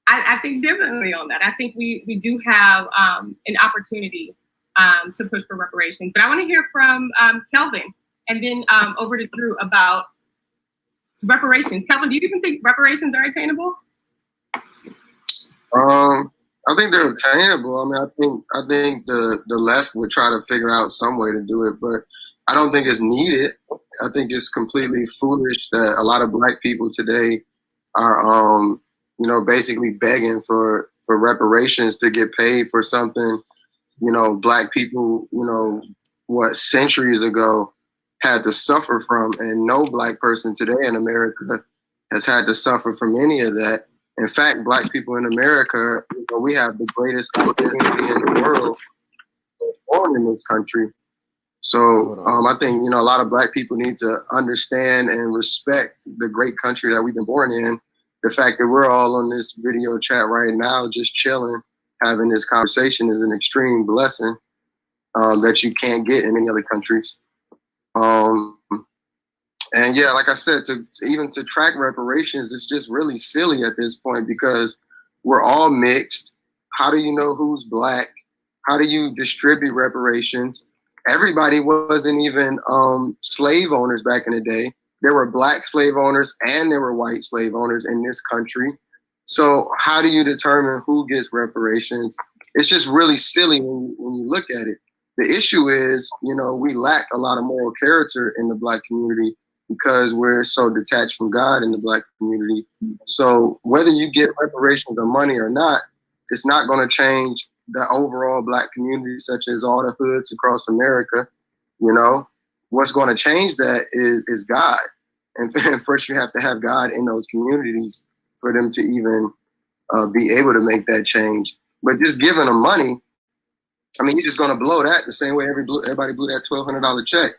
Speaker 2: I think differently on that. I think we do have an opportunity to push for reparations. But I want to hear from Kelvin, and then over to Drew about reparations. Kelvin, do you even think reparations are attainable?
Speaker 4: I think they're attainable. I mean, I think the left would try to figure out some way to do it, but I don't think it's needed. I think it's completely foolish that a lot of Black people today are, basically begging for reparations to get paid for something, Black people, centuries ago had to suffer from, and no Black person today in America has had to suffer from any of that. In fact, Black people in America, we have the greatest opportunity in the world born in this country. So I think, a lot of Black people need to understand and respect the great country that we've been born in. The fact that we're all on this video chat right now, just chilling, having this conversation is an extreme blessing that you can't get in any other countries. And yeah, like I said, to track reparations, it's just really silly at this point because we're all mixed. How do you know who's Black? How do you distribute reparations? Everybody wasn't even slave owners back in the day. There were Black slave owners and there were white slave owners in this country. So how do you determine who gets reparations? It's just really silly when you look at it. The issue is, we lack a lot of moral character in the Black community because we're so detached from God in the Black community. So whether you get reparations or money or not, it's not going to change the overall Black community, such as all the hoods across America. What's going to change that is God. And first you have to have God in those communities for them to even be able to make that change. But just giving them money, I mean, you're just going to blow that the same way everybody blew that $1,200 check.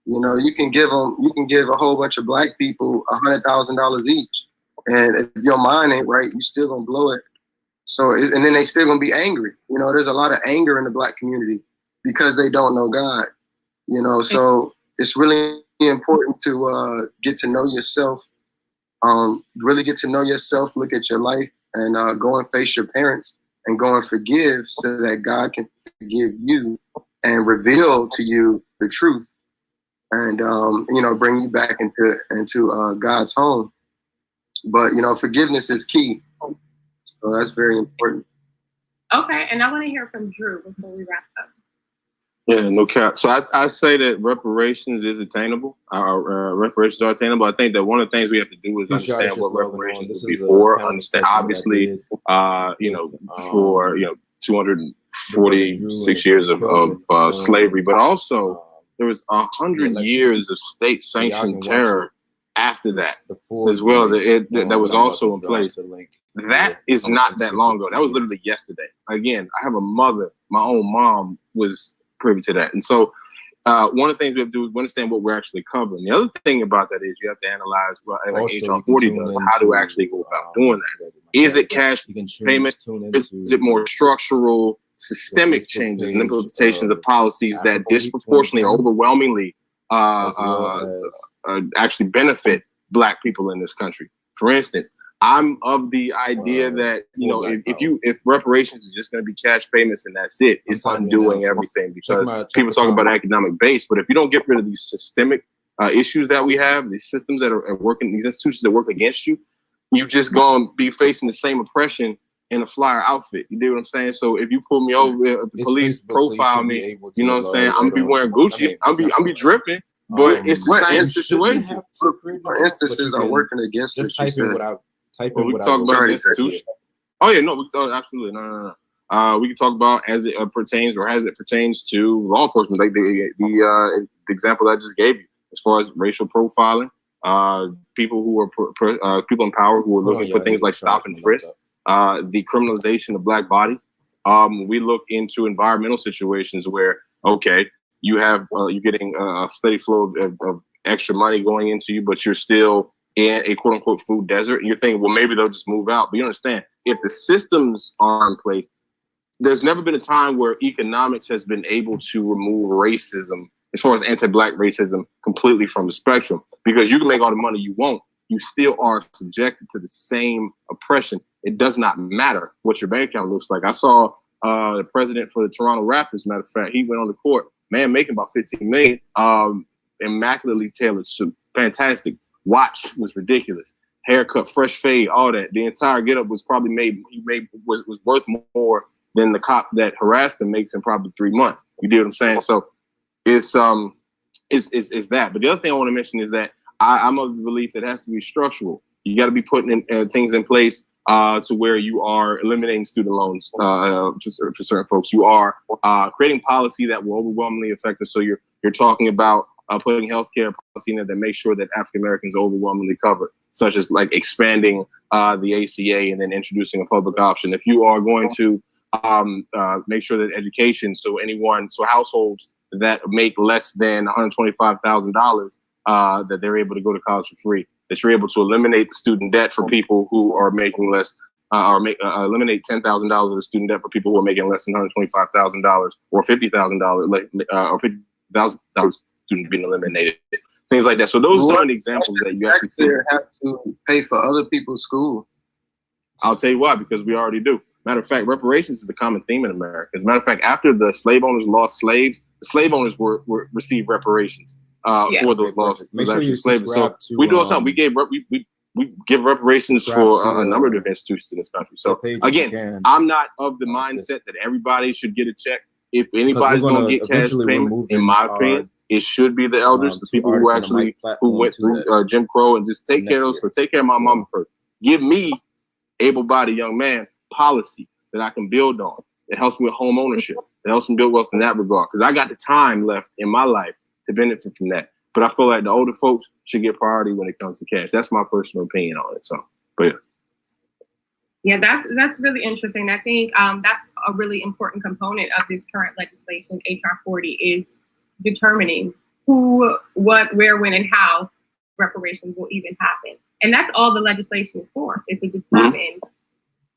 Speaker 4: You can give a whole bunch of Black people $100,000 each. And if your mind ain't right, you still going to blow it. So, and then they still going to be angry. There's a lot of anger in the Black community because they don't know God. So it's really important to get to know yourself, really get to know yourself, look at your life, and go and face your parents and go and forgive so that God can forgive you and reveal to you the truth and, bring you back into God's home. but forgiveness is key. So that's very important.
Speaker 2: Okay, and I want to hear from Drew before we wrap up.
Speaker 1: Yeah, no cap. So I say that reparations is attainable. Reparations are attainable. I think that one of the things we have to do is understand what reparations would be for. Understand, obviously, for 246 years of slavery, but also there was 100 years of state-sanctioned terror after that as well. That was also in place. That is not that long ago. That was literally yesterday. Again, I have a mother. My own mom was privy to that. And so one of the things we have to do is understand what we're actually covering. The other thing about that is you have to analyze what like HR 40 does, how to actually go about doing that. Is it cash payment? Is it more structural, systemic changes and implementations of policies that disproportionately or overwhelmingly actually benefit Black people in this country? For instance, I'm of the idea that if reparations is just going to be cash payments and that's it, it's undoing everything, because people talk about economic base, but if you don't get rid of these systemic issues that we have, these systems that are working, these institutions that work against you, you're just going to be facing the same oppression in a flyer outfit. You know what I'm saying? So if you pull me over, if the police profile me, you know what I'm saying? I'm gonna be wearing Gucci. I'm be dripping. But it's the same situation.
Speaker 4: Instances are working against us.
Speaker 1: We can talk about institution. Oh yeah, no, absolutely, no. We can talk about as it pertains to law enforcement, like the example I just gave you, as far as racial profiling, people who are people in power who are looking for things like stop and frisk, the criminalization of Black bodies. We look into environmental situations where you have you're getting a steady flow of extra money going into you, but you're still in a quote unquote food desert, and you're thinking, well, maybe they'll just move out. But you understand, if the systems are in place, there's never been a time where economics has been able to remove racism, as far as anti-Black racism, completely from the spectrum. Because you can make all the money you want, you still are subjected to the same oppression. It does not matter what your bank account looks like. I saw the president for the Toronto Raptors, matter of fact, he went on the court, man, making about $15 million, immaculately tailored suit, fantastic. Watch was ridiculous. Haircut, fresh fade, all that. The entire getup was probably was worth more than the cop that harassed him makes in probably 3 months. You get what I'm saying? So it's that. But the other thing I want to mention is that I'm of the belief that it has to be structural. You got to be putting things in place to where you are eliminating student loans for certain folks. You are creating policy that will overwhelmingly affect us. So you're talking about putting healthcare policy in there that makes sure that African Americans are overwhelmingly covered, such as like expanding the ACA and then introducing a public option. If you are going to make sure that education, so households that make less than $125,000, that they're able to go to college for free, that you're able to eliminate the student debt for people who are making less, eliminate $10,000 of the student debt for people who are making less than $125,000 or $50,000, or $50,000 student being eliminated, things like that. So those are the examples that you actually see.
Speaker 4: Have to pay for other people's school.
Speaker 1: I'll tell you why, because we already do. Matter of fact, reparations is a common theme in America. As a matter of fact, after the slave owners lost slaves, the slave owners received reparations for those lost slaves. So we do all the time. We give reparations for a number of different institutions in this country. So again, I'm not of the mindset that everybody should get a check. If anybody's going to get cash payments, in my opinion, it should be the elders, the people who actually went through Jim Crow, and just take care of those. Take care of my mama first. Give me, able-bodied young man, policy that I can build on. It helps me with home ownership. It helps me build wealth in that regard, because I got the time left in my life to benefit from that. But I feel like the older folks should get priority when it comes to cash. That's my personal opinion on it. So, but
Speaker 2: yeah, that's really interesting. I think that's a really important component of this current legislation, HR 40, is determining who, what, where, when, and how reparations will even happen. And that's all the legislation is for, is to determine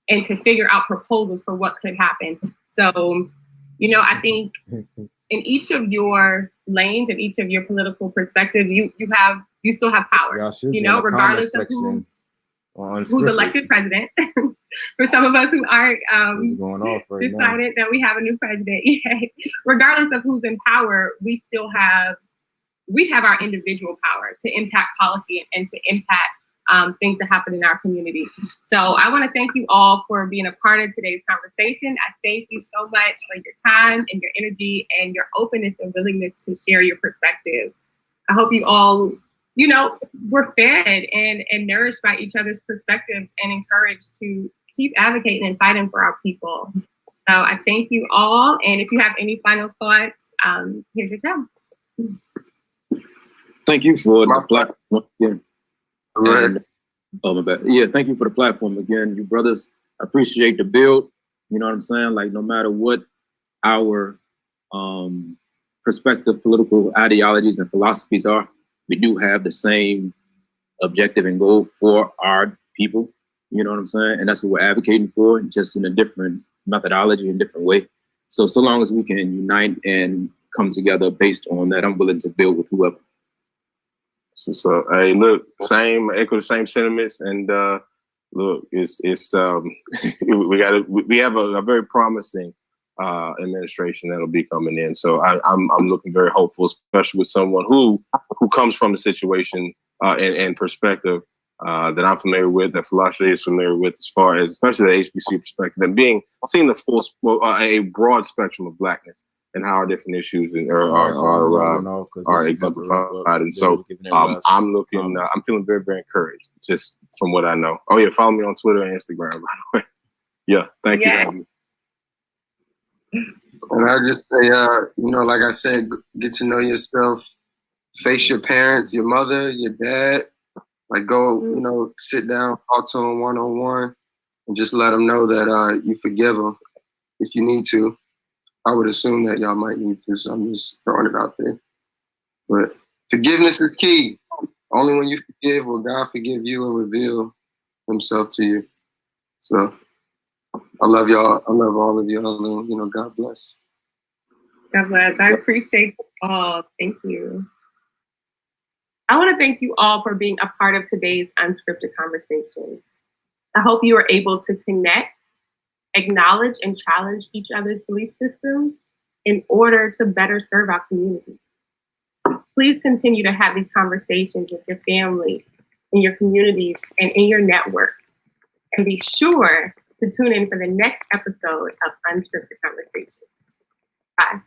Speaker 2: and to figure out proposals for what could happen. So, I think in each of your lanes and each of your political perspective, you still have power, regardless of who's elected president. For some of us who aren't decided that we have a new president yet, regardless of who's in power, we have our individual power to impact policy and to impact things that happen in our community. So I want to thank you all for being a part of today's conversation. I thank you so much for your time and your energy and your openness and willingness to share your perspective. I hope you all, were fed and nourished by each other's perspectives and encouraged to keep advocating and fighting for our people. So I thank you all. And if you have any final thoughts, here's your time.
Speaker 3: Thank you for the platform again.
Speaker 4: Right.
Speaker 3: Oh, my bad. Yeah, thank you for the platform again. You brothers, I appreciate the build. You know what I'm saying? Like, no matter what our perspective, political ideologies and philosophies are, we do have the same objective and goal for our people. You know what I'm saying? And that's what we're advocating for, just in a different methodology and different way. So long as we can unite and come together based on that, I'm willing to build with whoever.
Speaker 1: So hey, look, echo the same sentiments, and look, it's we have a very promising administration that'll be coming in. So I'm looking very hopeful, especially with someone who comes from the situation and perspective that I'm familiar with, that Philosophy is familiar with, as far as especially the HBCU perspective, and seeing the full a broad spectrum of Blackness and how our different issues are exemplified. And so I'm looking, I'm feeling very, very encouraged just from what I know. Oh yeah, follow me on Twitter and Instagram, by the way. Yeah, thank you.
Speaker 4: And I just say, like I said, get to know yourself, face your parents, your mother, your dad, like go, sit down, talk to them one-on-one, and just let them know that you forgive them if you need to. I would assume that y'all might need to, so I'm just throwing it out there. But forgiveness is key. Only when you forgive will God forgive you and reveal himself to you. So I love y'all. I love all of y'all. And, God bless.
Speaker 2: God bless. I appreciate you all. Thank you. I want to thank you all for being a part of today's unscripted conversation. I hope you are able to connect, acknowledge, and challenge each other's belief systems in order to better serve our community. Please continue to have these conversations with your family, in your communities, and in your network. And be sure to tune in for the next episode of Unscripted Conversations. Bye.